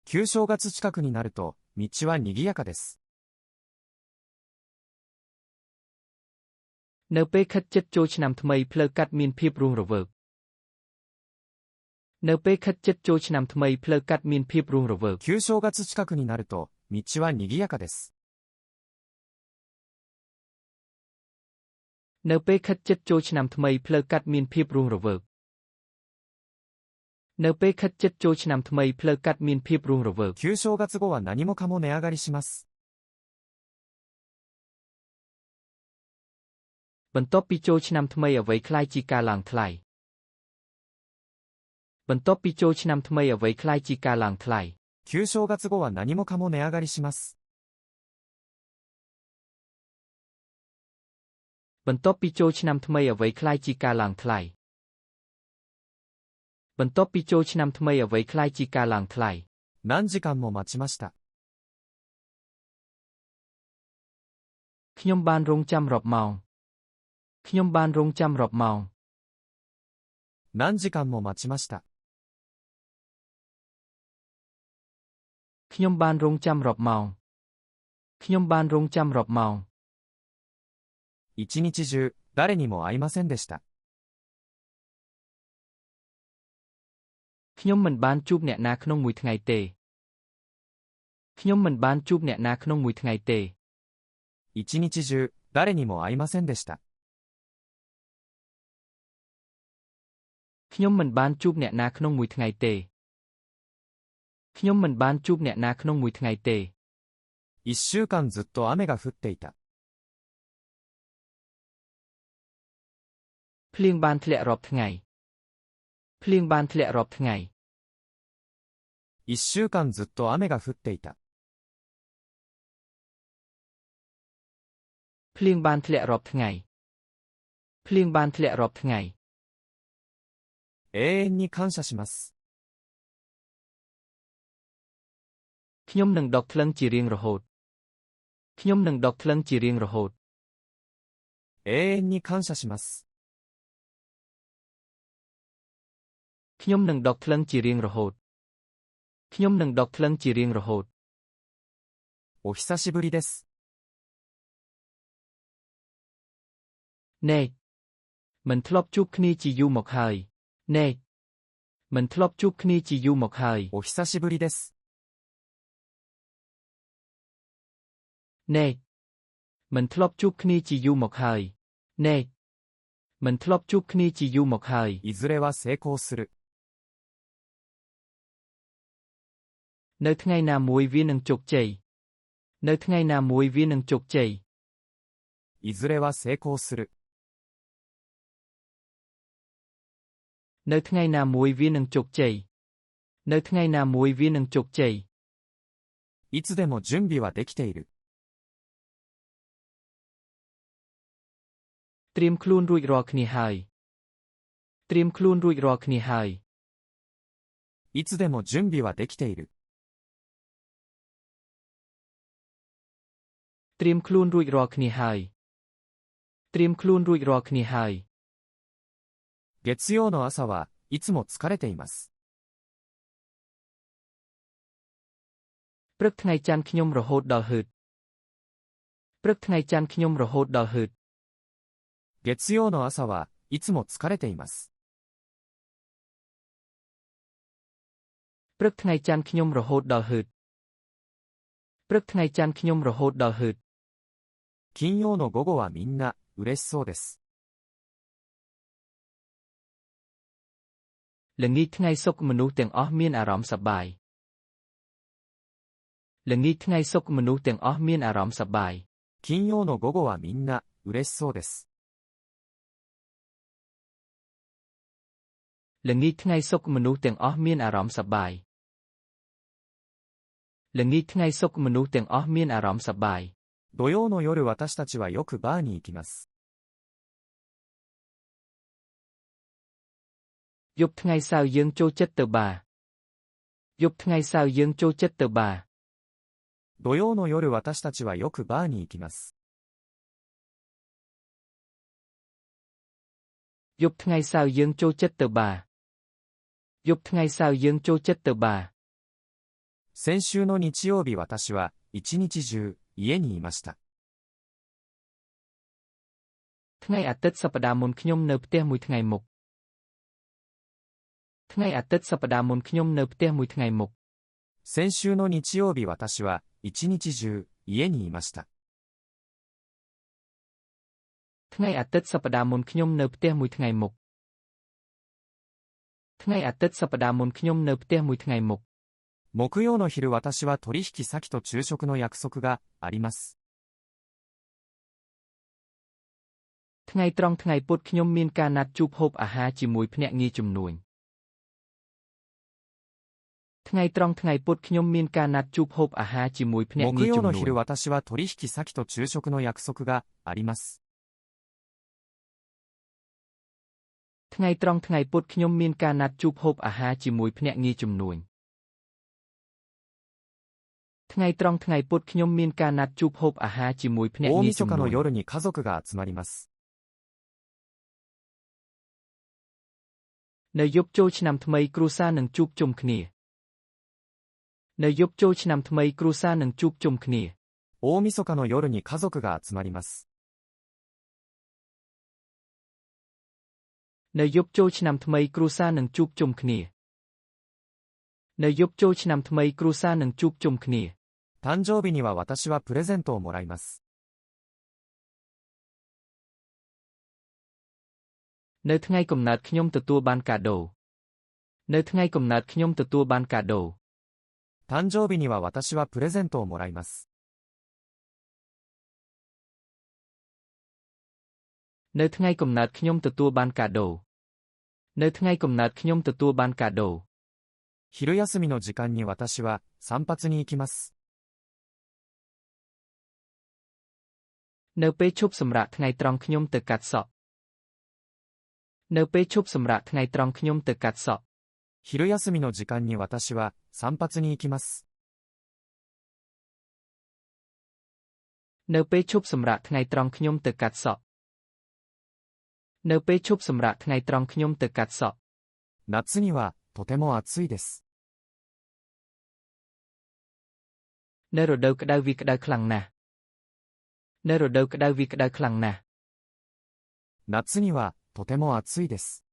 旧正月近くになると道は賑やかです。នៅពេលខិតជិតចូលឆ្នាំថ្មីផ្លូវកាត់មានភាពរស់រវើកនៅពេលខិតជិតចូលឆ្នាំថ្មីផ្លូវកាត់មានភាពរស់រវើក旧正月近くになると道は賑やかです。នៅពេលខិតជិតចូលឆ្នាំថ្មីផ្លូវកាត់មានភាពរស់រវើកនៅពេលខិតជិតចូលឆ្នាំថ្មីផ្លូវកាត់មានភាពរស់រវើក旧正月後は何もかも値上がりします。បន្ទាប់ពីចូលឆ្នាំថ្មីអ្វីคล้ายជាការឡើងថ្លៃបន្ទាប់ពីចូលឆ្នាំថ្មីអ្វីคล้ายជាការឡើងថ្លៃ旧正月後は何もかも値上がりします。បន្ទាប់ពីចូលឆ្នាំថ្មីអ្វីคล้ายជាការឡើងថ្លៃបន្ទាប់ពីចូលឆ្នាំថ្មីអ្វីคล้ายជាការឡើងថ្លៃ何時間も待ちました。ខ្ញុំបានរងចាំរាប់ម៉ោងខ្ញុំបានរងចាំរាប់ម៉ោង何時間も待ちました。ខ្ញុំបានរងចាំរាប់ម៉ោងខ្ញុំបានរងចាំរាប់ម៉ោង一日中誰にも会いませんでした。ខ្ញុំមិនបានជួបអ្នកណាក្នុងមួយថ្ងៃទេខ្ញុំមិនបានជួបអ្នកណាក្នុងមួយថ្ងៃទេ一日中誰にも会いませんでした。ខ្ញុំមិនបានជួបអ្នកណាក្នុងមួយថ្ងៃទេខ្ញុំមិនបានជួបអ្នកណាក្នុងមួយថ្ងៃទេ一週間ずっと雨が降っていた。ភ្លៀងបានធ្លាក់រាប់ថ្ងៃភ្លៀងបានធ្លាក់រាប់ថ្ងៃ一週間ずっと雨が降っていた。ភ្លៀងបានធ្លាក់រាប់ថ្ងៃភ្លៀងបានធ្លាក់រាប់ថ្ងៃ永遠に感謝します。ខ្ញុំនឹងដកថ្លឹងជារៀងរហូតខ្ញុំនឹងដកថ្លឹងជារៀងរហូត永遠に感謝します。ខ្ញុំនឹងដកថ្លឹងជារៀងរហូតខ្ញុំនឹងដកថ្លឹងជារៀងរហូតお久しぶりです。ណែកមិនធ្លាប់ជួបគ្នាជាយូរមកហើយណែកមិនធ្លាប់ជួបគ្នាជាយូរមកហើយお久しぶりです。ណែកមិនធ្លាប់ជួបគ្នាជាយូរមកហើយណែកមិនធ្លាប់ជួបគ្នាជាយូរមកហើយいずれは成功する。នៅថ្ងៃណាមួយវានឹងជោគជ័យនៅថ្ងៃណាមួយវានឹងជោគជ័យいずれは成功する。នៅថ្ងៃណាមួយវានឹងជោគជ័យនៅថ្ងៃណាមួយវានឹងជោគជ័យいつでも準備はできている。ត្រៀមខ្លួនរួចរាល់គ្នាហើយត្រៀមខ្លួនរួចរាល់គ្នាហើយいつでも準備はできている。ត្រៀមខ្លួនរួចរាល់គ្នាហើយត្រៀមខ្លួនរួចរាល់គ្នាហើយ月曜の朝はいつも疲れています。ព្រឹកថ្ងៃច័ន្ទខ្ញុំរហូតដល់ហឺតព្រឹកថ្ងៃច័ន្ទខ្ញុំរហូតដល់ហឺត月曜の朝はいつも疲れています。ព្រឹកថ្ងៃច័ន្ទខ្ញុំរហូតដល់ហឺតព្រឹកថ្ងៃច័ន្ទខ្ញុំរហូតដល់ហឺត金曜の午後はみんな嬉しそうです。ល្ងាចថ្ងៃសុក្រមនុស្សទាំងអស់មានអារម្មណ៍សប្បាយល្ងាចថ្ងៃសុក្រមនុស្សទាំងអស់មានអារម្មណ៍សប្បាយ金曜の午後はみんな嬉しそうです。ល្ងាចថ្ងៃសុក្រមនុស្សទាំងអស់មានអារម្មណ៍សប្បាយល្ងាចថ្ងៃសុក្រមនុស្សទាំងអស់មានអារម្មណ៍សប្បាយ土曜の夜私たちはよくバーに行きます。យប់ថ្ងៃសៅរ៍យើងចូលចិត្តទៅបារយប់ថ្ងៃសៅរ៍យើងចូលចិត្តទៅបារ土曜の夜私たちはよくバーに行きます。យប់ថ្ងៃសៅរ៍យើងចូលចិត្តទៅបារយប់ថ្ងៃសៅរ៍យើងចូលចិត្តទៅបារ先週の日曜日私は一日中家にいました。ថ្ងៃអាទិត្យសប្តាហ៍មុនខ្ញុំនៅផ្ទះមួយថ្ងៃមុខថ្ងៃអាទិត្យសប្តាហ៍មុនខ្ញុំនៅផ្ទះមួយថ្ងៃមុខ先週の日曜日私は一日中家にいました。ថ្ងៃអាទិត្យសប្តាហ៍មុនខ្ញុំនៅផ្ទះមួយថ្ងៃមុខថ្ងៃអាទិត្យសប្តាហ៍មុនខ្ញុំនៅផ្ទះមួយថ្ងៃមុខ木曜の昼私は取引先と昼食の約束があります。ថ្ងៃត្រង់ថ្ងៃពុធខ្ញុំមានការណាត់ជួបហូបអាហារជាមួយភ្នាក់ងារជំនួញថ្ងៃត្រង់ថ្ងៃពុធខ្ញុំមានការណាត់ជួបហូបអាហារជាមួយភ្នាក់木ងារ曜のជំនួញ昼私は取引先と昼食の約束があります。ថ្ងៃត្រង់ថ្ងៃពុធខ្ញុំមានការណាត់ជួបហូបអាហារជាមួយភ្នាក់ងារជំនួញថ្ងៃត្រង់ថ្ងៃពុធខ្ញុំមានការណាត់ជួបហូបអាហារជាមួយភ្នាក់大ងារជំ晦日のនួញ夜に家族が集まります。នៅយប់ចូលឆ្នាំថ្មីគ្រួសារនឹងជួបជុំគ្នានៅយប់ចូលឆ្នាំថ្មីគ្រួសារនឹងជួបជុំគ្នា大晦日の夜に家族が集まります。នៅយប់ចូលឆ្នាំថ្មីគ្រួសារនឹងជួបជុំគ្នានៅយប់ចូលឆ្នាំថ្មីគ្រួសារនឹងជួបជុំគ្នា誕生日には私はプレゼントをもらいます。នៅថ្ងៃកំណើតខ្ញុំទទួលបានកាដូនៅថ្ងៃកំណើតខ្ញុំទទួលបានកាដូ誕生日には私はプレゼントをもらいます。នៅថ្ងៃកំណើតខ្ញុំទទួលបានកាដូនៅថ្ងៃកំណើតខ្ញុំទទួលបានកាដូ昼休みの時間に私は散髪に行きます。នៅពេលឈប់សម្រាកថ្ងៃត្រង់ខ្ញុំទៅកាត់សក់នៅពេលឈប់សម្រាកថ្ងៃត្រង់ខ្ញុំទៅកាត់សក់昼休みの時間に私は散髪に行きます。នៅពេលឈប់សម្រាកថ្ងៃត្រង់ខ្ញុំទៅកាត់សក់នៅពេលឈប់សម្រាកថ្ងៃត្រង់ខ្ញុំទៅកាត់សក់夏にはとても暑いです。នៅរដូវក្តៅវាក្តៅខ្លាំងណាស់នៅរដូវក្តៅវាក្តៅខ្លាំងណាស់夏にはとても暑いです。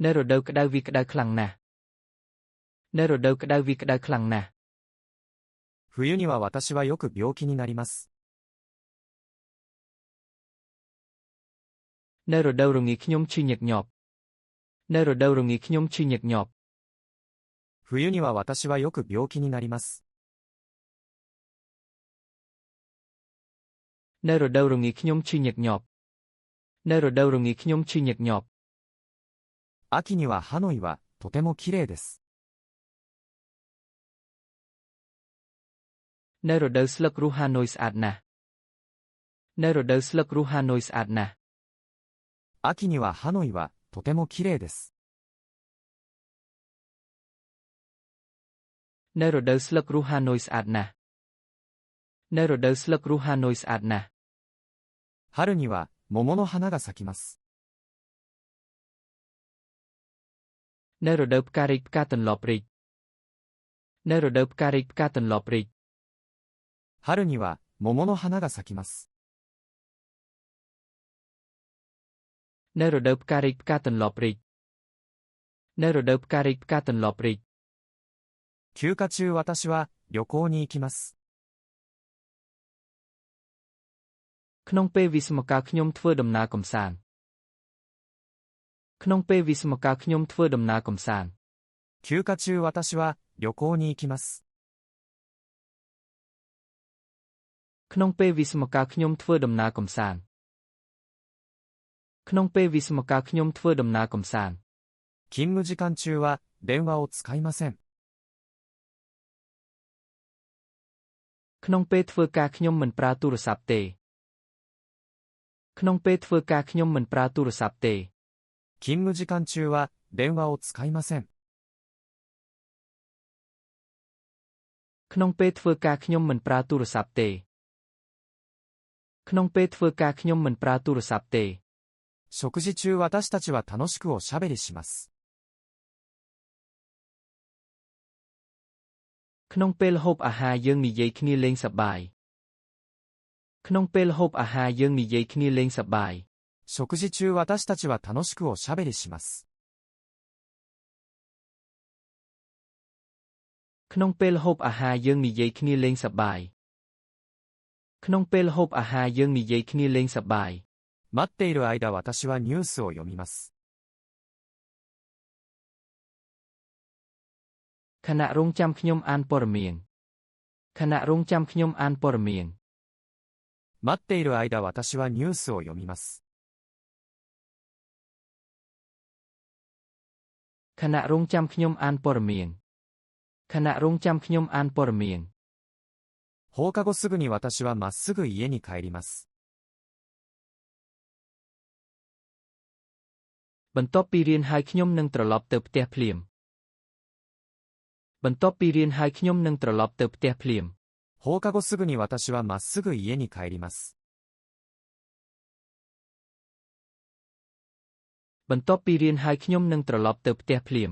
នៅរដូវក្តៅវាក្តៅខ្លាំងណាស់នៅរដូវក្តៅវាក្តៅខ្លាំងណាស់冬には私はよく病気になります。នៅរដូវរងាខ្ញុំឈឺញឹកញាប់នៅរដូវរងាខ្ញុំឈឺញឹកញាប់冬には私はよく病気になります。នៅរដូវរងាខ្ញុំឈឺញឹកញាប់នៅរដូវរងាខ្ញុំឈឺញឹកញាប់秋にはハノイはとても綺麗です。នៅរដូវស្លឹករស់ហាណូយស្អាតណាស់នៅរដូវស្លឹករស់ហាណូយស្អាតណាស់秋にはハノイはとても綺麗です。នៅរដូវស្លឹករស់ហាណូយស្អាតណាស់នៅរដូវស្លឹករស់ហាណូយស្អាតណាស់春には桃の花が咲きます。នៅរដូវផ្ការីកផ្កាទន្លប់រីក នៅរដូវផ្ការីកផ្កាទន្លប់រីក春には桃の花が咲きます。នៅរដូវផ្ការីកផ្កាទន្លប់រីកនៅរដូវផ្ការីកផ្កាទន្លប់រីក休暇中私は旅行に行きます。ក្នុងពេលវិស្សមកាលខ្ញុំធ្វើដំណើរកម្សាន្តក្នុងពេលវិស្សមកាលខ្ញុំធ្វើដំណើរកម្សាន្ត休暇中私は旅行に行きます。ក្នុងពេលវិស្សមកាលខ្ញុំធ្វើដំណើរកម្សាន្តក្នុងពេលវិស្សមកាលខ្ញុំធ្វើដំណើរកម្សាន្ត勤務時間中は電話を使いません。ក្នុងពេលធ្វើការខ្ញុំមិនប្រើទូរស័ព្ទទេក្នុងពេលធ្វើការខ្ញុំមិនប្រើទូរស័ព្ទទេ勤務時間中は電話を使いません。ក្នុងពេលធ្វើការខ្ញុំមិនប្រើទូរស័ព្ទទេក្នុងពេលធ្វើការខ្ញុំមិនប្រើទូរស័ព្ទទេ食事中私たちは楽しくおしゃべりします。ក្នុងពេលហូបអាហារយើងនិយាយគ្នាលេងសប្បាយក្នុងពេលហូបអាហារយើងនិយាយគ្នាលេងសប្បាយ食事中私たちは楽しくおしゃべりします。ក្នុងពេលហូបអាហារយើងនិយាយគ្នាលេងសប្បាយក្នុងពេលហូបអាហារយើងនិយាយគ្នាលេងសប្បាយ待っている間私はニュースを読みます。ខណៈរងចាំខ្ញុំអានព័ត៌មានខណៈរងចាំខ្ញុំអានព័ត៌មាន待っている間私はニュースを読みます。ខណៈរងចាំខ្ញុំអានព័ត៌មានខណៈរងចាំខ្ញុំអានព័ត៌មាន放課後すぐに私はまっすぐ家に帰ります。បន្ទាប់ពីរៀនហើយខ្ញុំនឹងត្រឡប់ទៅផ្ទះភ្លាមបន្ទាប់ពីរៀនហើយខ្ញុំនឹងត្រឡប់ទៅផ្ទះភ្លាម放課後すぐに私はまっすぐ家に帰ります。បន្ទាប់ពីរៀនហើយខ្ញុំនឹងត្រឡប់ទៅផ្ទះភ្លាម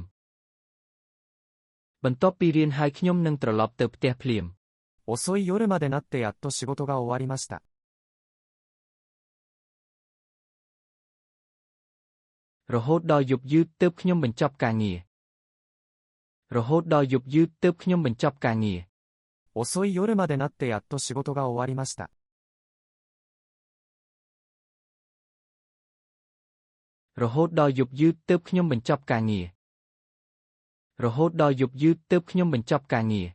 បន្ទាប់ពីរៀនហើយខ្ញុំនឹងត្រឡប់ទៅផ្ទះភ្លាម遅い夜までなってやっと仕事が終わりました。រហូតដល់យប់យឺតទើបខ្ញុំបញ្ចប់ការងាររហូតដល់យប់យឺតទើបខ្ញុំបញ្ចប់ការងារ遅い夜までなってやっと仕事が終わりました。រហូតដល់យប់យឺតទើបខ្ញុំបញ្ចប់ការងាររហូតដល់យប់យឺតទើបខ្ញុំបញ្ចប់ការងារ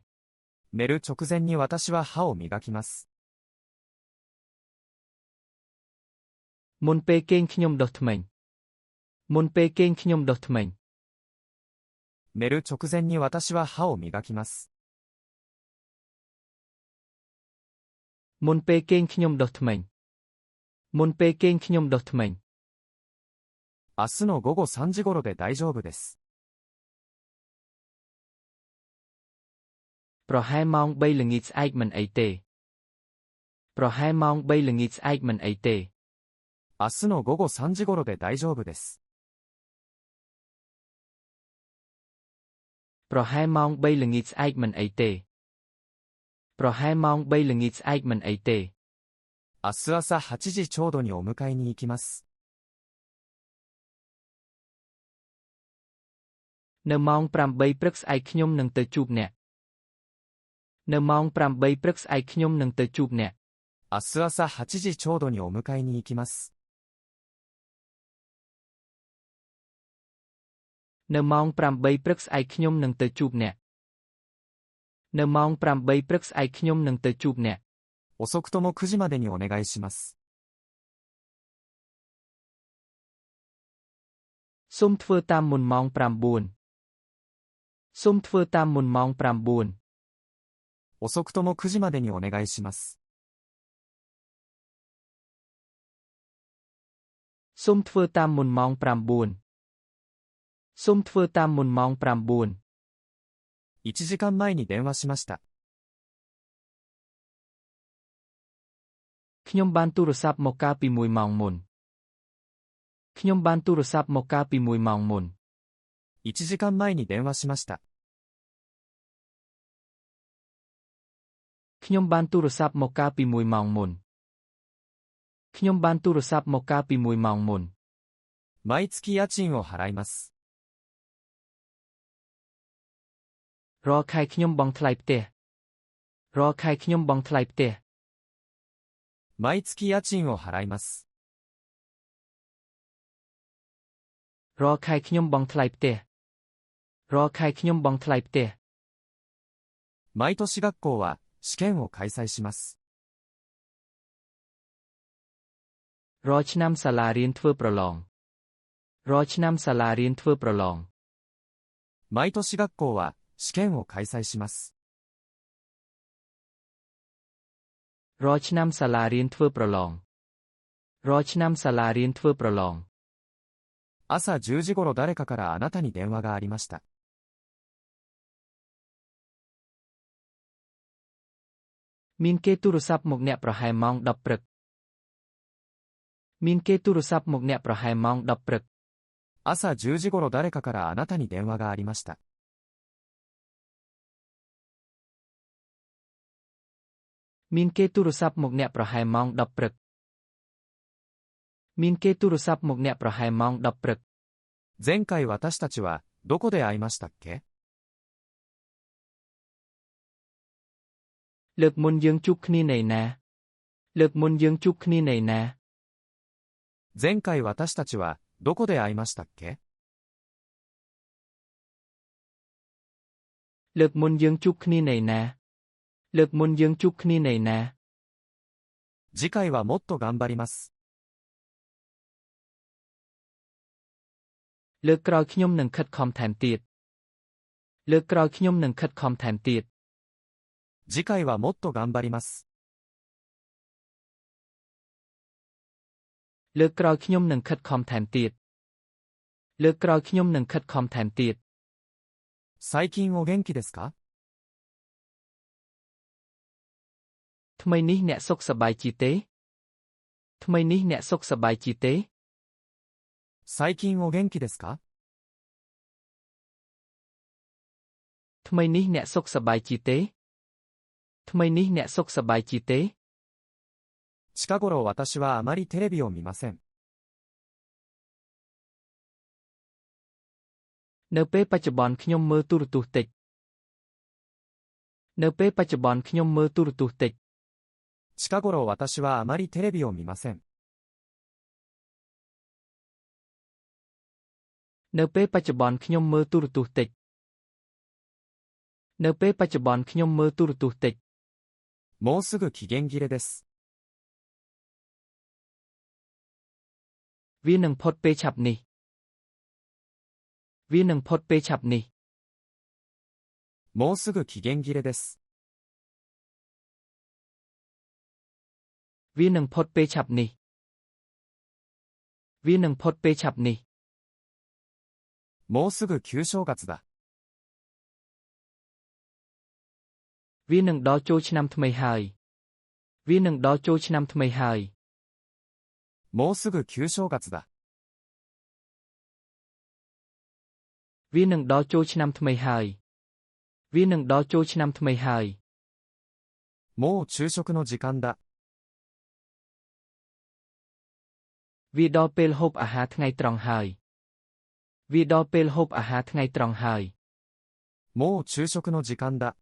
寝る直前に私は歯を磨きます。មុនពេលគេងខ្ញុំដុសធ្មេញមុនពេលគេងខ្ញុំដុសធ្មេញ寝る直前に私は歯を磨きます。មុនពេលគេងខ្ញុំដុសធ្មេញមុនពេលគេងខ្ញុំដុសធ្មេញ明日の午後3時頃で大丈夫です。 ប្រហែលម៉ោង3ល្ងាចស្អែកមិនអីទេប្រហែលម៉ោង3ល្ងាចស្អែកមិនអីទេ明日の午後3時頃で大丈夫です。 ប្រហែលម៉ោង3ល្ងាចស្អែកមិនអីទេប្រហែលម៉ោង3ល្ងាចស្អែកមិនអីទេ明日朝8時ちょうどにお迎えに行きます。 នៅម៉ោង8ព្រឹកស្អែកខ្ញុំនឹងទៅជួបអ្នកនៅម៉ោង8ព្រឹកស្អែកខ្ញុំនឹងទៅជួបអ្នក明日朝8時ちょうどにお迎えに行きます。 នៅម៉ោង8ព្រឹកស្អែកខ្ញុំនឹងទៅជួបអ្នកនៅម៉ោង8ព្រឹកស្អែកខ្ញុំនឹងទៅជួបអ្នក遅くとも9時までにお願いします。 សូមធ្វើតាមមុនម៉ោង9សូមធ្វើតាមមុនម៉ោង9遅くとも9時までにお願いします。 សូមធ្វើតាមមុនម៉ោង9សូមធ្វើតាមមុនម៉ោង9 1時間前に電話しました。 ខ្ញុំបានទូរស័ព្ទមកកាលពី1ម៉ោងមុនខ្ញុំបានទូរស័ព្ទមកកាលពី1ម៉ោងមុន1時間前に電話しました。ខ្ញុំបានទូរស័ព្ទមកកាលពី1ម៉ោងមុនខ្ញុំបានទូរស័ព្ទមកកាលពី1ម៉ោងមុន毎月家賃を払います。រាល់ខែខ្ញុំបង់ថ្លៃផ្ទះរាល់ខែខ្ញុំបង់ថ្លៃផ្ទះ毎月家賃を払います。រាល់ខែខ្ញុំបង់ថ្លៃផ្ទះរាល់ខែខ្ញុំបង់ថ្លៃផ្ទះ毎年学校は試験を開催します。រាល់ឆ្នាំសាលារៀនធ្វើប្រឡងរាល់ឆ្នាំសាលារៀនធ្វើប្រឡង毎年学校は試験を開催します。រាល់ឆ្នាំសាលារៀនធ្វើប្រឡងរាល់ឆ្នាំសាលារៀនធ្វើប្រឡង朝10時頃誰かからあなたに電話がありました。មានគេទូរស័ព្ទមកអ្នកប្រហែលម៉ោង10ព្រឹកមានគេទូរស័ព្ទមកអ្នកប្រហែលម៉ោង10ព្រឹក朝10時頃誰かからあなたに電話がありました。មានគេទូរស័ព្ទមកអ្នកប្រហែលម៉ោង10ព្រឹកមានគេទូរស័ព្ទមកអ្នកប្រហែលម៉ោង10ព្រឹក前回私たちはどこで会いましたっけ？លើកមុនយើងជួបគ្នានៅណាលើកមុនយើងជួបគ្នានៅណា前回私たちはどこで会いましたっけ？លើកមុនយើងជួបគ្នានៅណាលើកមុនយើងជួបគ្នានៅណា次回はもっと頑張ります。លើកក្រោយខ្ញុំនឹងខិតខំថែមទៀតលើកក្រោយខ្ញុំនឹងខិតខំថែមទៀត次回はもっと頑張ります。លើកក្រោយខ្ញុំនឹងខិតខំថែមទៀតលើកក្រោយខ្ញុំនឹងខិតខំថែមទៀត最近お元気ですか？ថ្មីនេះអ្នកសុខសប្បាយជាទេថ្មីនេះអ្នកសុខសប្បាយជាទេ最近お元気ですか？ថ្មីនេះអ្នកសុខសប្បាយជាទេថ្មីនេះអ្នកសុខសប្បាយជាទេ近頃私はあまりテレビを見ません。នៅពេលបច្ចុប្បន្នខ្ញុំមើលទូរទស្សន៍តិចនៅពេលបច្ចុប្បន្នខ្ញុំមើលទូរទស្សន៍តិច近頃私はあまりテレビを見ません。នៅពេលបច្ចុប្បន្នខ្ញុំមើលទូរទស្សន៍តិចនៅពេលបច្ចុប្បន្នខ្ញុំមើលទូរទស្សន៍តិចもうすぐ期限切れです。វានឹងផុតពេលឆាប់នេះវានឹងផុតពេលឆាប់នេះもうすぐ期限切れです。វានឹងផុតពេលឆាប់នេះវានឹងផុតពេលឆាប់នេះもうすぐ旧正月だ。វានឹងដល់ចូលឆ្នាំថ្មីហើយវានឹងដល់ចូលឆ្នាំថ្មីហើយもうすぐ旧正月だ。វានឹងដល់ចូលឆ្នាំថ្មីហើយវានឹងដល់ចូលឆ្នាំថ្មីហើយもう昼食の時間だ。វាដល់ពេលហូបអាហារថ្ងៃត្រង់ហើយវាដល់ពេលហូបអាហារថ្ងៃត្រង់ហើយもう昼食の時間だ。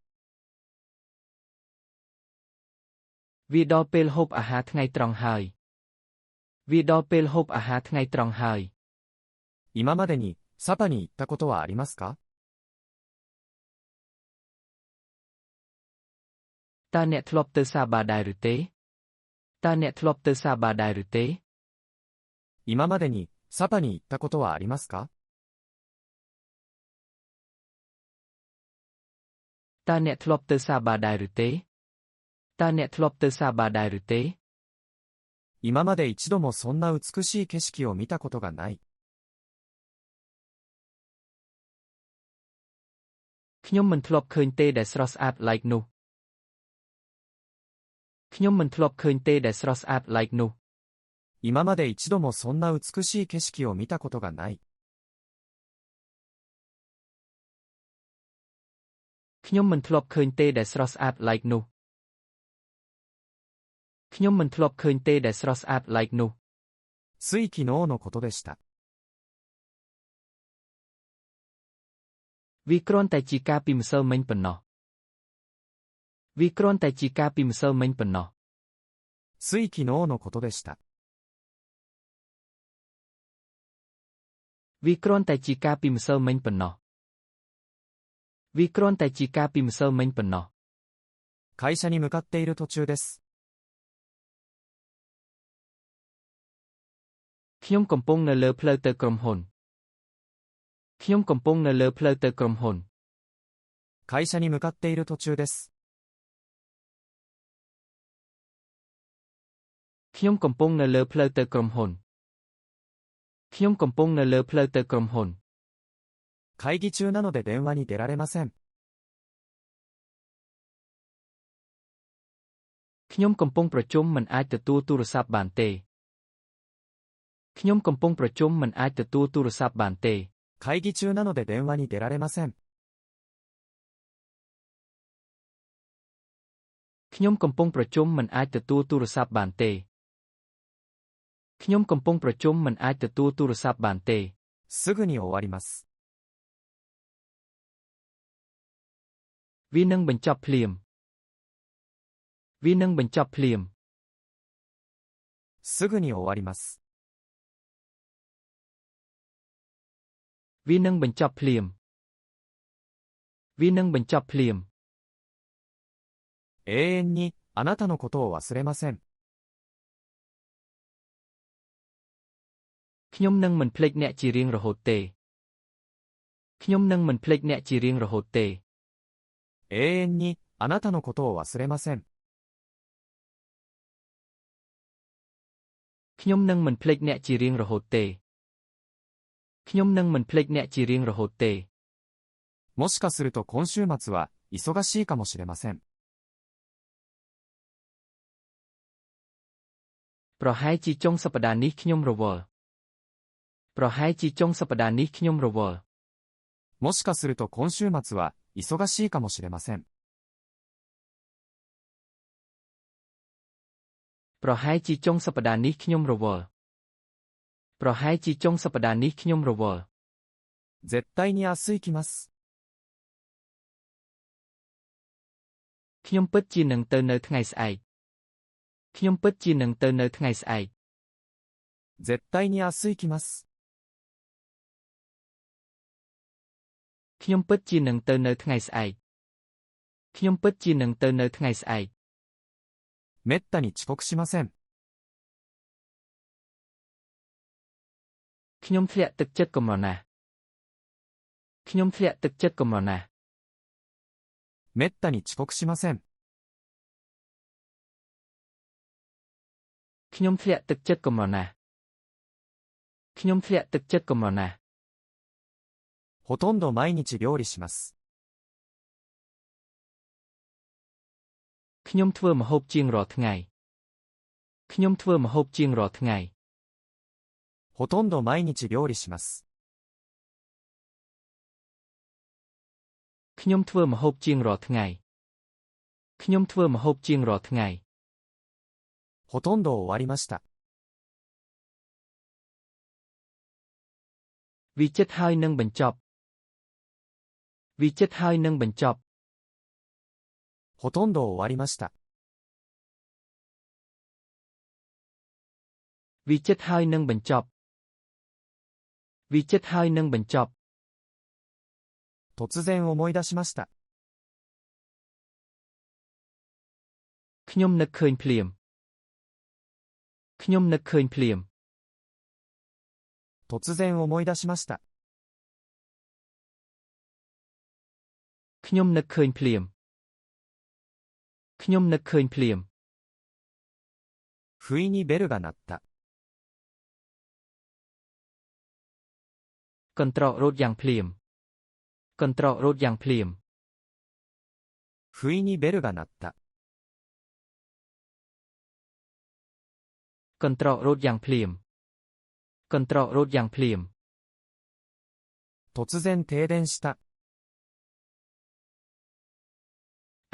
វាដល់ពេលហូបអាហារថ្ងៃត្រង់ហើយវាដល់ពេលហូបអាហារថ្ងៃត្រង់ហើយ今までにサパに行ったことはありますか？តើអ្នកធ្លាប់ទៅសាបាដែរឬទេតើអ្នកធ្លាប់ទៅសាបាដែរឬទេ今までにサパに行ったことはありますか？តើអ្នកធ្លាប់ទៅសាបាដែរឬទេតើអ្នកធ្លាប់ទៅសាបាដែរឬទេ今まで一度もそんな美しい景色を見たことがない。ខ្ញុំមិនធ្លាប់ឃើញទេដែលស្រស់ស្អាត like នោះខ្ញុំមិនធ្លាប់ឃើញទេដែលស្រស់ស្អាត like នោះ今まで一度もそんな美しい景色を見たことがない。ខ្ញុំមិនធ្លាប់ឃើញទេដែលស្រស់ស្អាត like នោះ ខ្ញុំមិនធ្លាប់ឃើញទេដែលស្រស់ស្អាត like នោះ つい昨日のことでした。វាគ្រាន់តែជាការពីម្សិលមិញប៉ុណ្ណោះវាគ្រាន់តែជាការពីម្សិលមិញប៉ុណ្ណោះつい昨日のことでした。វាគ្រាន់តែជាការពីម្សិលមិញប៉ុណ្ណោះវាគ្រាន់តែជាការពីម្សិលមិញប៉ុណ្ណោះ会社に向かっている途中です。ខ្ញុំកំពុងនៅលើផ្លូវទៅក្រុមហ៊ុនខ្ញុំកំពុងនៅលើផ្លូវទៅក្រុមហ៊ុន会社に向かっている途中です。ខ្ញុំកំពុងនៅលើផ្លូវទៅក្រុមហ៊ុនខ្ញុំកំពុងនៅលើផ្លូវទៅក្រុមហ៊ុន会議中なので電話に出られません。ខ្ញុំកំពុងប្រជុំមិនអាចទទួលទូរស័ព្ទបានទេខ្ញុំកំពុងប្រជុំមិនអាចទទួលទូរស័ព្ទបានទេ会議中なので電話に出られません。ខ្ញុំកំពុងប្រជុំមិនអាចទទួលទូរស័ព្ទបានទេខ្ញុំកំពុងប្រជុំមិនអាចទទួលទូរស័ព្ទបានទេすぐに終わります。វានឹងបញ្ចប់ភ្លាមវានឹងបញ្ចប់ភ្លាមすぐに終わります。វានឹងបញ្ចប់ភ្លាមវានឹងបញ្ចប់ភ្លាម永遠にあなたのことを忘れません。ខ្ញុំនឹងមិនភ្លេចអ្នកជារៀងរហូតទេខ្ញុំនឹងមិនភ្លេចអ្នកជារៀងរហូតទេ永遠にあなたのことを忘れません。ខ្ញុំនឹងមិនភ្លេចអ្នកជារៀងរហូតទេខ្ញុំនឹងមិនភ្លេចអ្នកជារៀងរហូតទេもしかすると今週末は忙しいかもしれません。ប្រហែលជាចុងសប្តាហ៍នេះខ្ញុំរវល់ប្រហែលជាចុងសប្តាហ៍នេះខ្ញុំរវល់もしかすると今週末は忙しいかもしれません。ប្រហែលជាចុងសប្តាហ៍នេះខ្ញុំរវល់ប្រហែលជាចុងសប្តាហ៍នេះខ្ញុំរវល់絶対に明日行きます。ខ្ញុំពិតជានឹងទៅនៅថ្ងៃស្អែកខ្ញុំពិតជានឹងទៅនៅថ្ងៃស្អែក絶対に明日行きます。ខ្ញុំពិតជានឹងទៅនៅថ្ងៃស្អែកខ្ញុំពិតជានឹងទៅនៅថ្ងៃស្អែកめったに遅刻しません。ខ្ញុំធ្លាក់ទឹកចិត្តកម្រណាស់ខ្ញុំធ្លាក់ទឹកចិត្តកម្រណាស់めったに遅刻しません。ខ្ញុំធ្លាក់ទឹកចិត្តកម្រណាស់ខ្ញុំធ្លាក់ទឹកចិត្តកម្រណាស់ほとんど毎日料理します。ខ្ញុំធ្វើម្ហូបជាងរាល់ថ្ងៃខ្ញុំធ្វើម្ហូបជាងរាល់ថ្ងៃほとんど毎日料理します。ខ្ញុំធ្វើម្ហូបជាងរាល់ថ្ងៃខ្ញុំធ្វើម្ហូបជាងរាល់ថ្ងៃほとんど終わりました。វាចិត្តហើយនឹងបញ្ចប់វាចិត្តហើយនឹងបញ្ចប់ほとんど終わりました。វាចិត្តហើយនឹងបញ្ចប់វាចិត្តហើយនឹងបញ្ចប់突然思い出しました。ខ្ញុំនឹកឃើញភ្លាមខ្ញុំនឹកឃើញភ្លាម突然思い出しました。ខ្ញុំនឹកឃើញភ្លាមខ្ញុំនឹកឃើញភ្លាម不意にベルが鳴った。កន្ត្រករោទយ៉ាងភ្លាមកន្ត្រករោទយ៉ាងភ្លាម不意にベルが鳴った。កន្ត្រករោទយ៉ាងភ្លាមកន្ត្រករោទយ៉ាងភ្លាម突然停電した。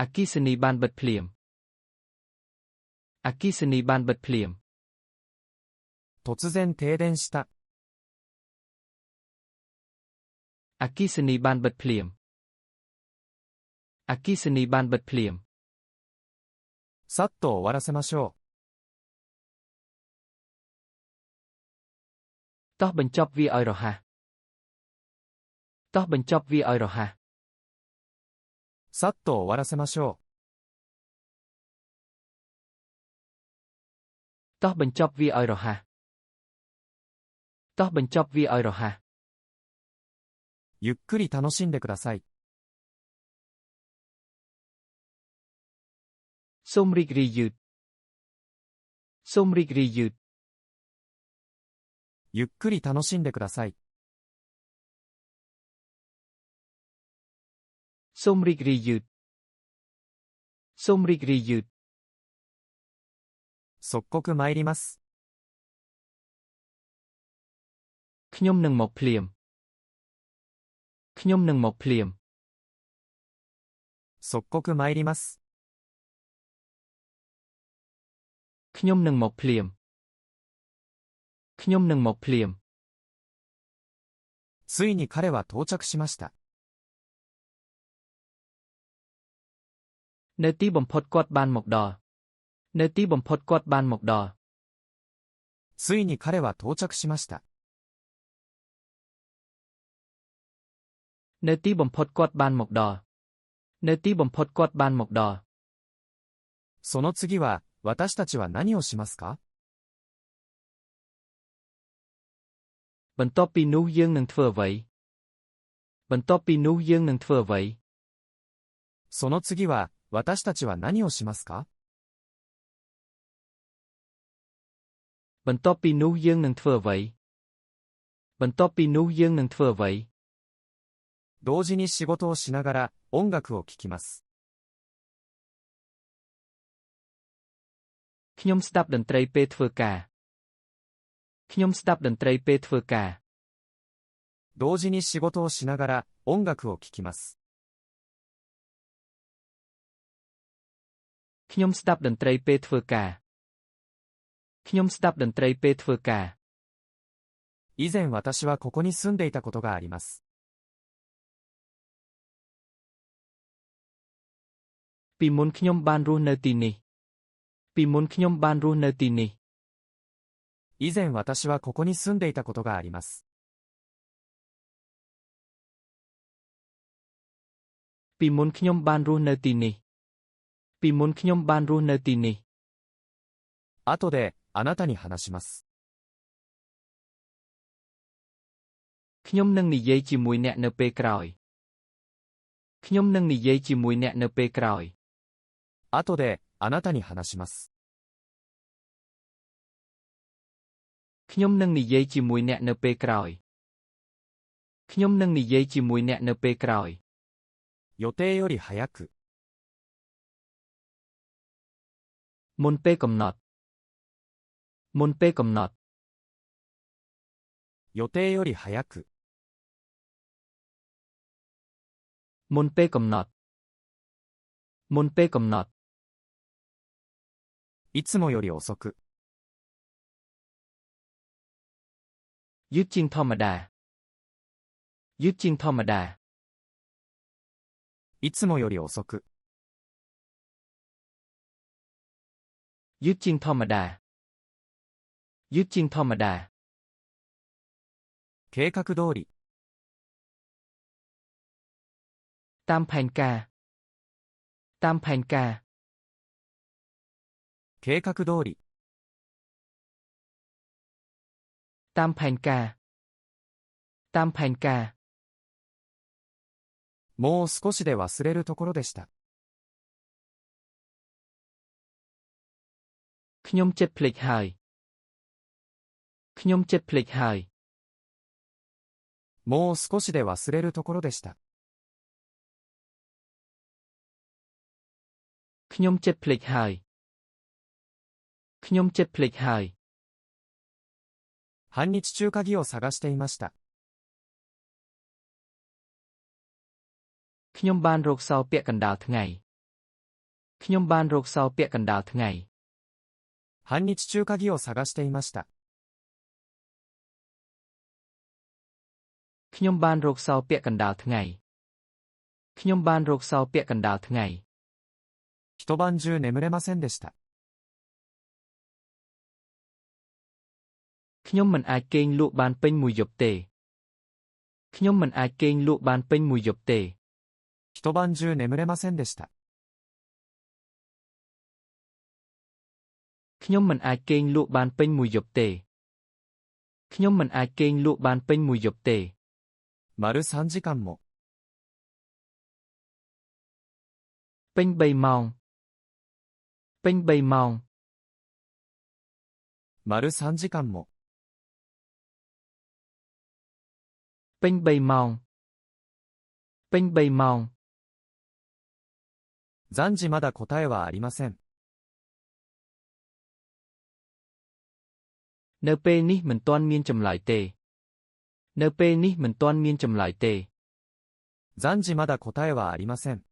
អគ្គិសនីបានបិទភ្លាម អគ្គិសនីបានបិទភ្លាម突然停電した。អគ្គិសនីបានបិទភ្លាមអគ្គិសនីបានបិទភ្លាមさっと終わらせましょう。តោះបញ្ចប់វាឲ្យរហ័សតោះបញ្ចប់វាឲ្យរហ័សさっと終わらせましょう。តោះបញ្ចប់វាឲ្យរហ័សតោះបញ្ចប់វាឲ្យរហ័សゆっくり楽しんでください。សូមរីករាយយឺតសូមរីករាយយឺតゆっくり楽しんでください。សូមរីករាយយឺតសូមរីករាយយឺត即刻参ります。ខ្ញុំនឹងមកភ្លាមខ្ញុំនឹងមកភ្លាម即刻参ります。ខ្ញុំនឹងមកភ្លាមខ្ញុំនឹងមកភ្លាមついに彼は到着しました。នៅទីបំផុតគាត់បានមកដល់នៅទីបំផុតគាត់បានមកដល់ついに彼は到着しました。នៅទីបំផុតគាត់បានមកដល់នៅទីបំផុតគាត់បានមកដល់その次は、私たちは何をしますか？ បន្ទាប់ពីនោះយើងនឹងធ្វើអ្វីបន្ទាប់ពីនោះយើងនឹងធ្វើអ្វីその次は、私たちは何をしますか？ បន្ទាប់ពីនោះយើងនឹងធ្វើអ្វីបន្ទាប់ពីនោះយើងនឹងធ្វើអ្វី同時に仕事をしながら音楽を聴きます。ខ្ញុំស្ដាប់តន្ត្រីពេលធ្វើការខ្ញុំស្ដាប់តន្ត្រីពេលធ្វើការ同時に仕事をしながら音楽を聴きます。ខ្ញុំស្ដាប់តន្ត្រីពេលធ្វើការខ្ញុំស្ដាប់តន្ត្រីពេលធ្វើការ以前私はここに住んでいたことがあります。ពីមុនខ្ញុំបានរស់នៅទីនេះពីមុនខ្ញុំបានរស់នៅទីនេះ以前私はここに住んでいたことがあります。ពីមុនខ្ញុំបានរស់នៅទីនេះពីមុនខ្ញុំបានរស់នៅទីនេះ後であなたに話します。ខ្ញុំនឹងនិយាយជាមួយអ្នកនៅពេលក្រោយខ្ញុំនឹងនិយាយជាមួយអ្នកនៅពេលក្រោយ後であなたに話します。ខ្ញុំនឹងនិយាយជាមួយអ្នកនៅពេលក្រោយខ្ញុំនឹងនិយាយជាមួយអ្នកនៅពេលក្រោយ予定より早く。មុនពេលកំណត់មុនពេលកំណត់予定より早く。មុនពេលកំណត់មុនពេលកំណត់いつもより遅く。យឺតជាងធម្មតាយឺតជាងធម្មតាいつもより遅く。យឺតជាងធម្មតាយឺតជាងធម្មតា計画通り。តាមផែនការតាមផែនការ計画通り。តាមផែនការតាមផែនការもう少しで忘れるところでした。ខ្ញុំចិត្តភ្លេចហើយខ្ញុំចិត្តភ្លេចហើយもう少しで忘れるところでした。ខ្ញុំចិត្តភ្លេចហើយខ្ញុំចិត្តភ្លេចហើយ半日中鍵を探していました。ខ្ញុំបានរកសោពាក់កណ្ដាលថ្ងៃខ្ញុំបានរកសោពាក់កណ្ដាលថ្ងៃ半日中鍵を探していました。ខ្ញុំបានរកសោពាក់កណ្ដាលថ្ងៃ ខ្ញុំបានរកសោពាក់កណ្ដាលថ្ងៃ 一晩中眠れませんでした。ខ្ញុំមិនអាចគេងលក់បានពេញមួយយប់ទេ ខ្ញុំមិនអាចគេងលក់បានពេញមួយយប់ទេ 一晩中眠れませんでした。ខ្ញុំមិនអាចគេងលក់បានពេញមួយយប់ទេ ខ្ញុំមិនអាចគេងលក់បានពេញមួយយប់ទេ 丸3時間も。ពេញ3ម៉ោង ពេញ3ម៉ោង 丸3時間も。ពេញ3ម៉ោង ពេញ3ម៉ោង 暫時まだ答えはありません。 នៅពេលនេះមិនទាន់មានចម្លើយទេ នៅពេលនេះមិនទាន់មានចម្លើយទេ 暫時まだ答えはありません。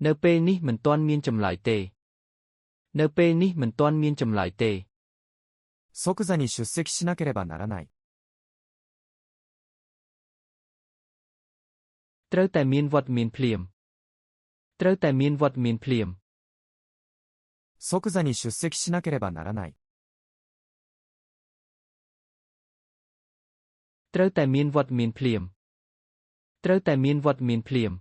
នៅពេលនេះមិនទាន់មានចម្លើយទេ នៅពេលនេះមិនទាន់មានចម្លើយទេ 即座に出席しなければならない。 ត្រូវតែមានវត្តមានភ្លាម ត្រូវតែមានវត្តមានភ្លាម 即座に出席しなければならない。 ត្រូវតែមានវត្តមានភ្លាម ត្រូវតែមានវត្តមានភ្លាម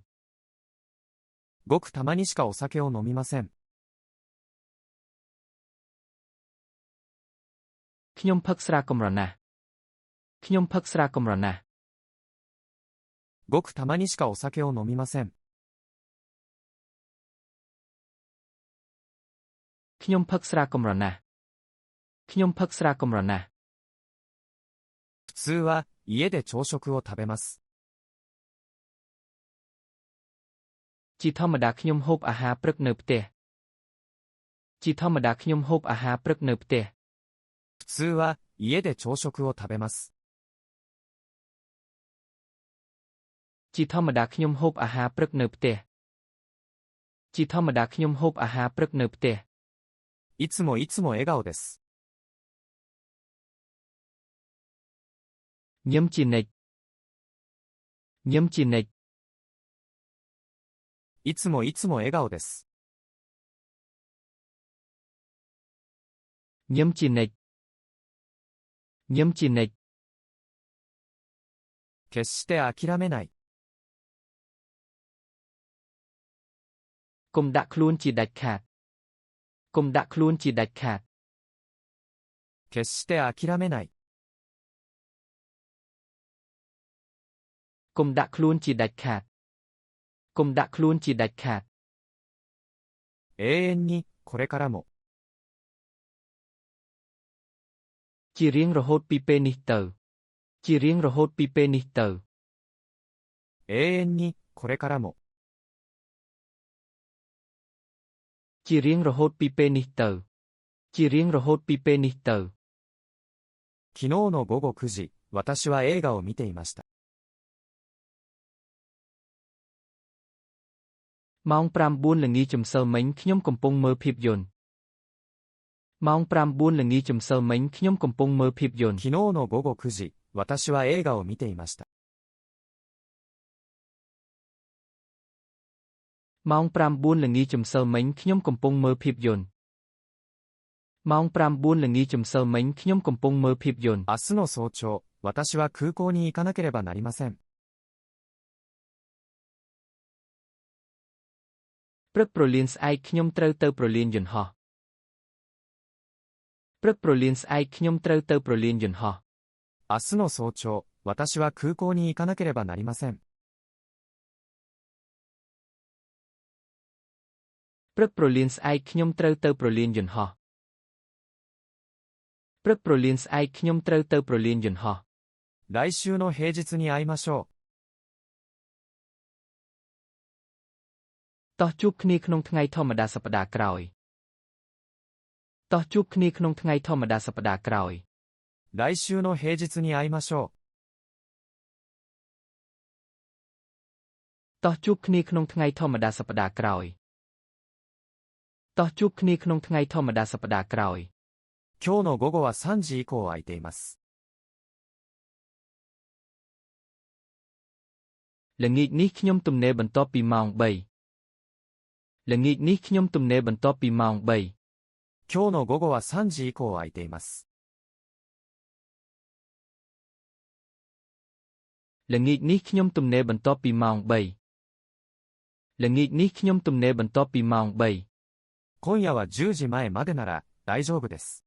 ごくたまにしかお酒を飲みません。 ខ្ញុំផឹកស្រាកម្រណាស់ ខ្ញុំផឹកស្រាកម្រណាស់ ごくたまにしかお酒を飲みません。 ខ្ញុំផឹកស្រាកម្រណាស់ ខ្ញុំផឹកស្រាកម្រណាស់ 普通は家で朝食を食べます。 ជាធម្មតាខ្ញុំហូបអាហារព្រឹកនៅផ្ទះ ជាធម្មតាខ្ញុំហូបអាហារព្រឹកនៅផ្ទះ 普通は家で朝食を食べます。 ជាធម្មតាខ្ញុំហូបអាហារព្រឹកនៅផ្ទះ ជាធម្មតាខ្ញុំហូបអាហារព្រឹកនៅផ្ទះ いつもいつも笑顔です。 ញឹមជានិច្ច ញឹមជានិច្ច いつもいつも笑顔です。 ញឹមជានិច្ច ញឹមជានិច្ច 決して諦めない。 កុំដាក់ខ្លួនជាដាច់ខាត កុំដាក់ខ្លួនជាដាច់ខាត 決して諦めない。 កុំដាក់ខ្លួនជាដាច់ខាត កុំដាក់ខ្លួនជាដាច់ខាត 永遠にこれからも。 ជារៀងរហូតពីពេលនេះទៅ ជារៀងរហូតពីពេលនេះទៅ 永遠にこれからも。 ជារៀងរហូតពីពេលនេះទៅ ជារៀងរហូតពីពេលនេះទៅ 昨日の午後9時、私は映画を見ていました。 ម៉ោង 9 ល្ងាចម្សិលមិញខ្ញុំកំពុងមើលភាពយន្ត ម៉ោង 9 ល្ងាចម្សិលមិញខ្ញុំកំពុងមើលភាពយន្ត 昨日の午後9時、私は映画を見ていました。 ម៉ោង 9 ល្ងាចម្សិលមិញខ្ញុំកំពុងមើលភាពយន្ត ម៉ោង 9 ល្ងាចម្សិលមិញខ្ញុំកំពុងមើលភាពយន្ត 明日の早朝、私は空港に行かなければなりません。 ព្រឹកព្រលានស្អែកខ្ញុំត្រូវទៅព្រលានយន្តហោះ ព្រឹកព្រលានស្អែកខ្ញុំត្រូវទៅព្រលានយន្តហោះ 明日の早朝、私は空港に行かなければなりません。 ព្រឹកព្រលានស្អែកខ្ញុំត្រូវទៅព្រលានយន្តហោះ ព្រឹកព្រលានស្អែកខ្ញុំត្រូវទៅព្រលានយន្តហោះ 来週の平日に会いましょう。 តោះជួបគ្នាក្នុងថ្ងៃធម្មតាសប្តាហ៍ក្រោយ តោះជួបគ្នាក្នុងថ្ងៃធម្មតាសប្តាហ៍ក្រោយ 来週の平日に会いましょう。 តោះជួបគ្នាក្នុងថ្ងៃធម្មតាសប្តាហ៍ក្រោយ តោះជួបគ្នាក្នុងថ្ងៃធម្មតាសប្តាហ៍ក្រោយ今日の午後は3時以降空いています。ល្ងាចនេះខ្ញុំទំនេរបន្ទាប់ពីម៉ោង3ល្ងាចនេះខ្ញុំទំនេរបន្ទាប់ពីម៉ោង3今日の午後は3時以降空いています。ល្ងាចនេះខ្ញុំទំនេរបន្ទាប់ពីម៉ោង3ល្ងាចនេះខ្ញុំទំនេរបន្ទាប់ពីម៉ោង3今夜は10時前までなら大丈夫です。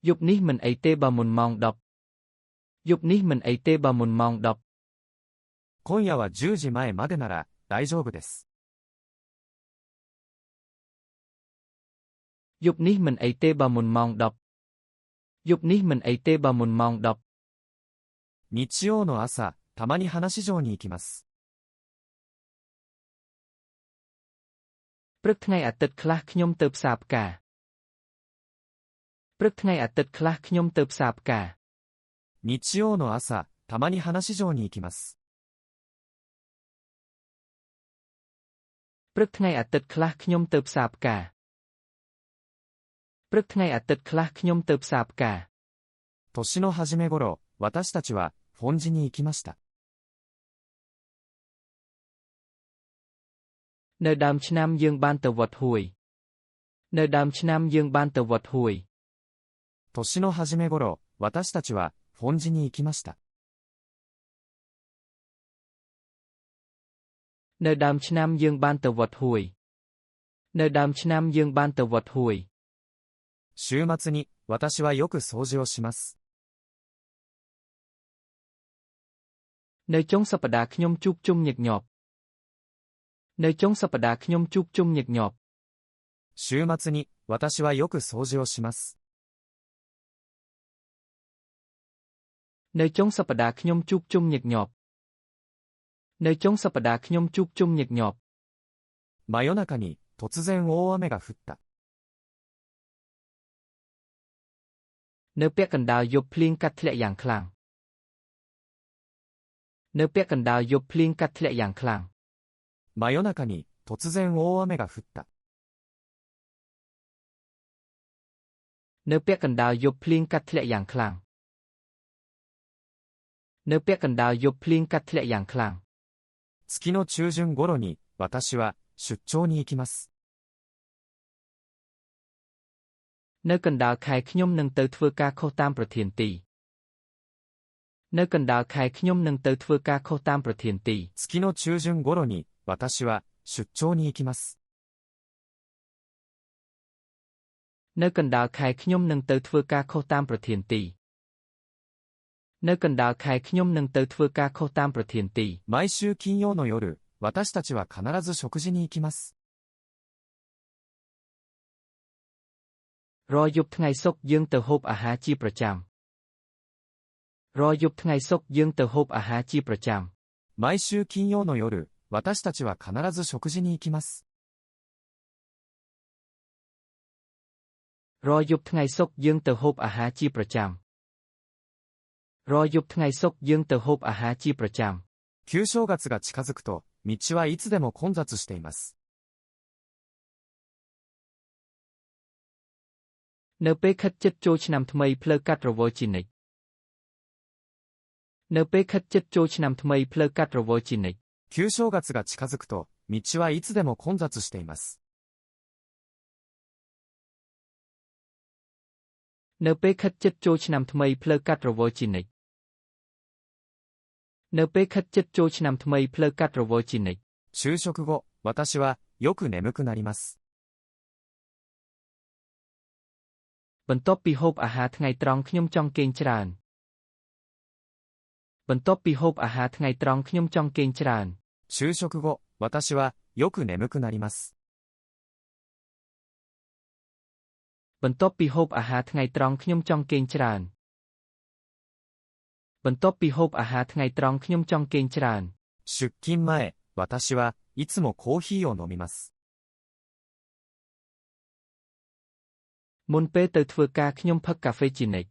យប់នេះមិនអីទេបើមុនម៉ោង10យប់នេះមិនអីទេបើមុនម៉ោង10今夜は10時前までなら大丈夫です。យប់នេះមិនអីទេបើមុនម៉ោង10យប់នេះមិនអីទេបើមុនម៉ោង10日曜の朝、たまに話し場に行きます。ព្រឹកថ្ងៃអាទិត្យខ្លះខ្ញុំទៅផ្សារផ្កាព្រឹកថ្ងៃអាទិត្យខ្លះខ្ញុំទៅផ្សារផ្កា日曜の朝、たまに話し場に行きます。ព្រឹកថ្ងៃអាទិត្យខ្លះខ្ញុំទៅផ្សារផ្កាព្រឹកថ្ងៃអាទិត្យខ្លះខ្ញុំទៅផ្សារផ្កា年の初め頃、私たちはフォンジに行きました。នៅដើមឆ្នាំយើងបានទៅវត្តហួយនៅដើមឆ្នាំយើងបានទៅវត្តហួយ年の初め頃、私たちはフォンジに行きました。នៅដើមឆ្នាំយើងបានទៅវត្តហួយនៅដើមឆ្នាំយើងបានទៅវត្តហួយ週末に私はよく掃除をします。នៅចុងសប្តាហ៍ខ្ញុំជួបជុំញឹកញាប់នៅចុងសប្តាហ៍ខ្ញុំជួបជុំញឹកញាប់週末に私はよく掃除をします。នៅចុងសប្តាហ៍ខ្ញុំជួបជុំញឹកញាប់នៅចុងសប្តាហ៍ខ្ញុំជួបជុំញឹកញាប់真夜中に突然大雨が降った。នៅពាក់កណ្ដាលយប់ភ្លៀងកាត់ធ្លាក់យ៉ាងខ្លាំងនៅពាក់កណ្ដាលយប់ភ្លៀងកាត់ធ្លាក់យ៉ាងខ្លាំង真夜中に突然大雨が降った。នៅពាក់កណ្ដាលយប់ភ្លៀងកាត់ធ្លាក់យ៉ាងខ្លាំងនៅពាក់កណ្ដាលយប់ភ្លៀងកាត់ធ្លាក់យ៉ាងខ្លាំង月の中旬頃に私は出張に行きます。នៅកណ្ដាលខែខ្ញុំនឹងទៅធ្វើការខុសតាមប្រធានទីនៅកណ្ដាលខែខ្ញុំនឹងទៅធ្វើការខុសតាមប្រធានទី月の中旬頃に私は出張に行きます。នៅកណ្ដាលខែខ្ញុំនឹងទៅធ្វើការខុសតាមប្រធានទីនៅកណ្ដាលខែខ្ញុំនឹងទៅធ្វើការខុសតាមប្រធានទី毎週金曜の夜、私たちは必ず食事に行きます。រាល់យប់ថ្ងៃសុក្រយើងទៅហូបអាហារជាប្រចាំរាល់យប់ថ្ងៃសុក្រយើងទៅហូបអាហារជាប្រចាំ毎週金曜の夜、私たちは必ず食事に行きます。រាល់យប់ថ្ងៃសុក្រយើងទៅហូបអាហារជាប្រចាំរាល់យប់ថ្ងៃសុក្រយើងទៅហូបអាហារជាប្រចាំ旧正月が近づくと、道はいつでも混雑しています。នៅពេលខិតជិតចូលឆ្នាំថ្មីផ្លូវកាត់រវល់ជានិច្ចនៅពេលខិតជិតចូលឆ្នាំថ្មីផ្លូវកាត់រវល់ជានិច្ច旧正月が近づくと、道はいつでも混雑しています。នៅពេលខិតជិតចូលឆ្នាំថ្មីផ្លូវកាត់រវល់ជានិច្ចនៅពេលខិតជិតចូលឆ្នាំថ្មីផ្លូវកាត់រវល់ជានិច្ច就職後、私はよく眠くなります。បន្ទាប់ពីហូបអាហារថ្ងៃត្រង់ខ្ញុំចង់គេងច្រើនបន្ទាប់ពីហូបអាហារថ្ងៃត្រង់ខ្ញុំចង់គេងច្រើន就職後、私はよく眠くなります。បន្ទាប់ពីហូបអាហារថ្ងៃត្រង់ខ្ញុំចង់គេងច្រើនបន្ទាប់ពីហូបអាហារថ្ងៃត្រង់ខ្ញុំចង់គេងច្រើន出勤前、私はいつもコーヒーを飲みます。មុនពេលទៅធ្វើការខ្ញុំផឹកកាហ្វេជានិច្ច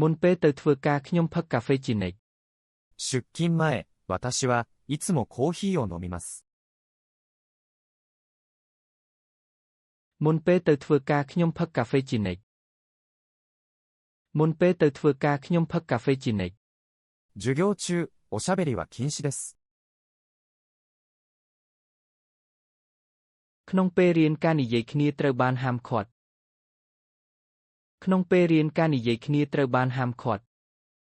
មុនពេលទៅធ្វើការខ្ញុំផឹកកាហ្វេជានិច្ច出勤前、私はいつもコーヒーを飲みます。មុនពេលទៅធ្វើការខ្ញុំផឹកកាហ្វេជានិច្ច មុនពេលទៅធ្វើការខ្ញុំផឹកកាហ្វេជានិច្ច 授業中、おしゃべりは禁止です。 ក្នុងពេលរៀនការនិយាយគ្នាត្រូវបានហាមឃាត់ ក្នុងពេលរៀនការនិយាយគ្នាត្រូវបានហាមឃាត់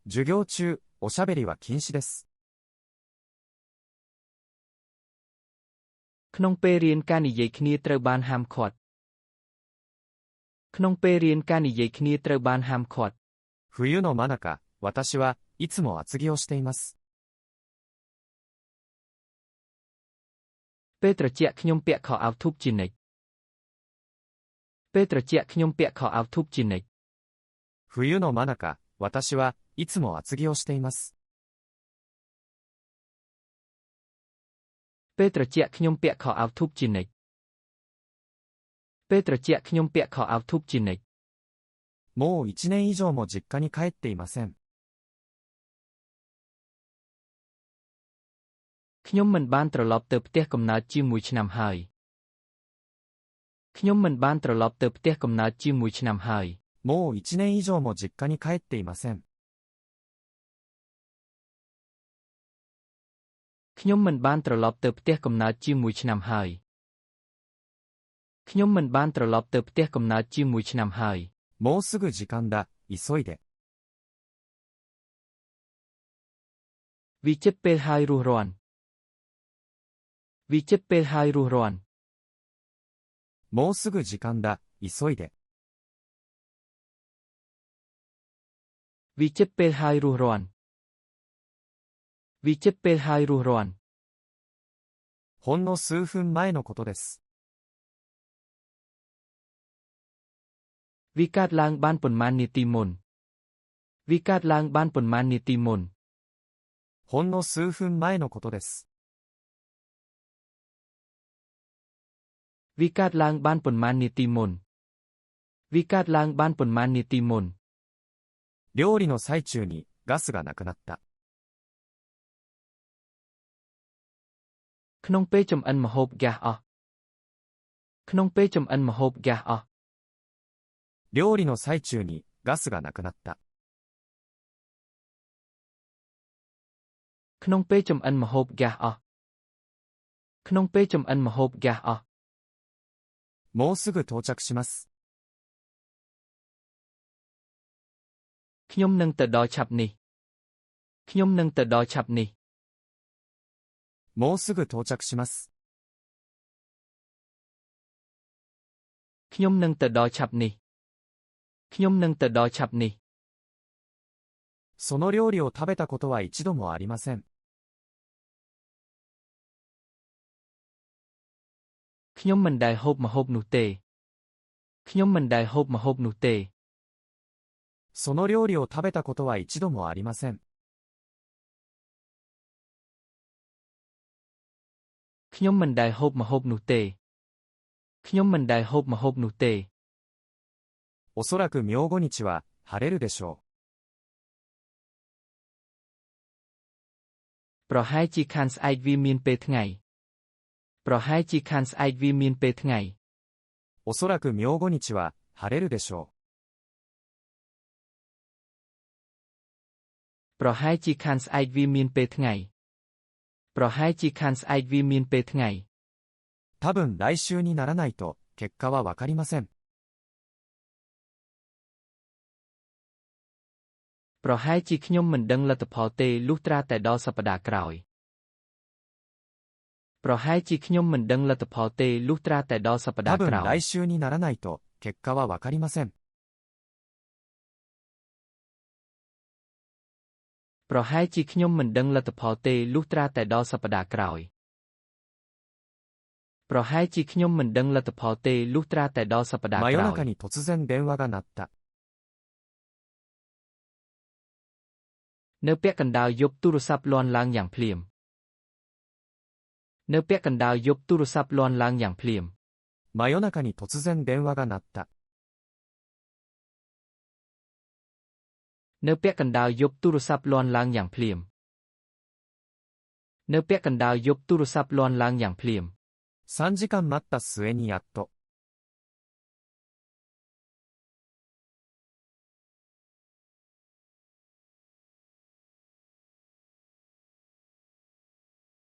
授業中、おしゃべりは禁止です。 ក្នុងពេលរៀនការនិយាយគ្នាត្រូវបានហាមឃាត់ ក្នុងពេលរៀនការនិយាយគ្នាត្រូវបានហាមឃាត់ 冬の真中、私はいつも厚着をしています。 ពេលត្រជាក់ខ្ញុំពាក់ខោអាវធូបជានិច្ច ពេលត្រជាក់ខ្ញុំពាក់ខោអាវធូបជានិច្ច 冬の真中、私はいつも厚着をしています。 ពេលត្រជាក់ខ្ញុំពាក់ខោអាវធូបជានិច្ច ពេលត្រជាក់ខ្ញុំពាក់ខោអាវធូបជានិច្ច もう1年以上も実家に帰っていません。 ខ្ញុំមិនបានត្រឡប់ទៅផ្ទះកំណើតជាមួយឆ្នាំហើយ ខ្ញុំមិនបានត្រឡប់ទៅផ្ទះកំណើតជាមួយឆ្នាំហើយ もう1年以上も実家に帰っていません。 ខ្ញុំមិនបានត្រឡប់ទៅផ្ទះកំណើតជាមួយឆ្នាំហើយ ខ្ញុំមិនបានត្រឡប់ទៅផ្ទះកំណើតជាមួយឆ្នាំហើយ もうすぐ時間だ、急いで。 វាជិតពេលហើយរស់រាន់ វាជិតពេលហើយរស់រាន់ もうすぐ時間だ、急いで。 វាជិតពេលហើយរស់រាន់ វាជិតពេលហើយរស់រាន់ ほんの数分前のことです。 វាកើតឡើងបានប៉ុន្មាននាទីមុន វាកើតឡើងបានប៉ុន្មាននាទីមុន ほんの数分前のことです。 វាកើតឡើងបានប៉ុន្មាននាទីមុន វាកើតឡើងបានប៉ុន្មាននាទីមុន 料理の最中にガスがなくなった。 ក្នុងពេលចម្អិនម្ហូបហ្គាសអស់ ក្នុងពេលចម្អិនម្ហូបហ្គាសអស់ 料理の最中にガスがなくなった。 ក្នុងពេលចម្អិនម្ហូបហ្គាសអស់ ក្នុងពេលចម្អិនម្ហូបហ្គាសអស់ もうすぐ到着します。 ខ្ញុំនឹងទៅដល់ឆាប់នេះ ខ្ញុំនឹងទៅដល់ឆាប់នេះ もうすぐ到着します。 ខ្ញុំនឹងទៅដល់ឆាប់នេះ ខ្ញុំនឹងទៅដល់ឆាប់នេះ その料理を食べたことは一度もありません。 ខ្ញុំមិនដែលហូបម្ហូបនោះទេ ខ្ញុំមិនដែលហូបម្ហូបនោះទេ その料理を食べたことは一度もありません。 ខ្ញុំមិនដែលហូបម្ហូបនោះទេ ខ្ញុំមិនដែលហូបម្ហូបនោះទេ おそらく明後日は晴れるでしょ ប្រហែលជាខានស្អែកវាមានពេលថ្ងៃ ប្រហែលជាខានស្អែកវាមានពេលថ្ងៃ う。おそらく明後日は晴れるでしょ ប្រហែលជាខានស្អែកវាមានពេលថ្ងៃ ប្រហែលជាខានស្អែកវាមានពេលថ្ងៃ う。多分来週にならないと結果はわかりません。 ប្រហែលជាខ្ញុំមិនដឹងលទ្ធផលទេលុះត្រាតែដល់សប្តាហ៍ក្រោយ ប្រហែលជាខ្ញុំមិនដឹងលទ្ធផលទេលុះត្រាតែដល់សប្តា 多 ហ៍ 分 ក្រោយ 来週にならないと結果はわかりません。 ប្រហែលជាខ្ញុំមិនដឹងលទ្ធផលទេលុះត្រាតែដល់សប្តាហ៍ក្រោយ ប្រហែលជាខ្ញុំមិនដឹងលទ្ធផលទេលុះត្រាតែដល់សប្តាហ៍ 真 ក្រោ 夜 យ 中に突然電話が鳴った。 នៅពាក់កណ្ដាលយប់ទូរស័ព្ទលាន់ឡើងយ៉ាងភ្លាម នៅពាក់កណ្ដាលយប់ទូរស័ព្ទលាន់ឡើងយ៉ាងភ្លាម 真夜中に突然電話が鳴った。 នៅពាក់កណ្ដាលយប់ទូរស័ព្ទលាន់ឡើងយ៉ាងភ្លាម នៅពាក់កណ្ដាលយប់ទូរស័ព្ទលាន់ឡើងយ៉ាងភ្លាម3時間待った末にやっと。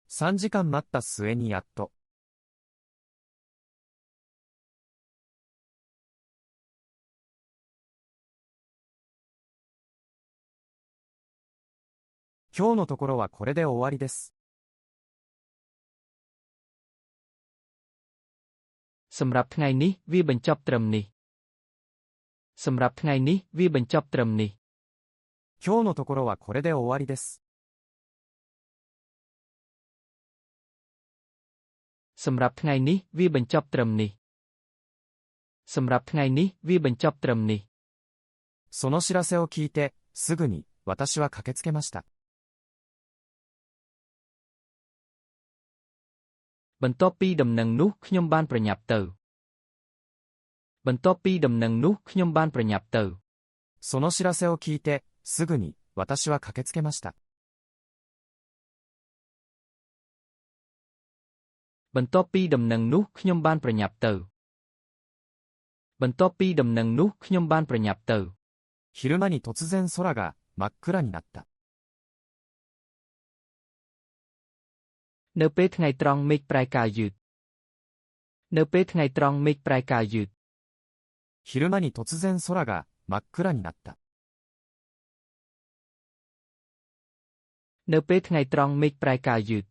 3時間待った末にやっと。今日のところはこれで終わりです。សម្រាប់ថ្ងៃនេះវាបញ្ចប់ត្រឹមនេះសម្រាប់ថ្ងៃនេះវាបញ្ចប់ត្រឹមនេះ今日のところはこれで終わりです。សម្រាប់ថ្ងៃនេះវាបញ្ចប់ត្រឹមនេះសម្រាប់ថ្ងៃនេះវាបញ្ចប់ត្រឹមនេះその知らせを聞いて、すぐに私は駆けつけました。បន្ទាប់ពីដំណឹងនោះខ្ញុំបានប្រញាប់ទៅបន្ទាប់ពីដំណឹងនោះខ្ញុំបានប្រញាប់ទៅその知らせを聞いて、すぐに私は駆けつけました。បន្ទាប់ពីដំណឹងនោះខ្ញុំបានប្រញាប់ទៅបន្ទាប់ពីដំណឹងនោះខ្ញុំបានប្រញាប់ទៅ昼間に突然空が真っ暗になった。នៅពេលថ្ងៃត្រង់មេឃប្រែកាលយឺតនៅពេលថ្ងៃត្រង់មេឃប្រែកាលយឺត昼間に突然空が真っ暗になった。នៅពេលថ្ងៃត្រង់មេឃប្រែកាលយឺត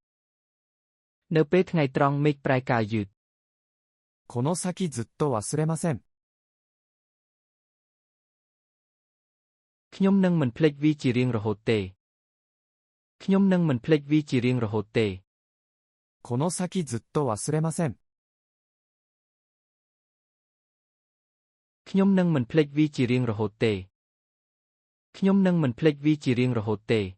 នៅពេលថ្ងៃត្រង់មេឃប្រែកាលយឺតこの先ずっと忘れません。ខ្ញុំនឹងមិនភ្លេចវាជារៀងរហូតទេខ្ញុំនឹងមិនភ្លេចវាជារៀងរហូតទេこの先ずっと忘れません。ខ្ញុំនឹងមិនភ្លេចវាជារៀងរហូតទេខ្ញុំនឹងមិនភ្លេចវាជារៀងរហូតទេ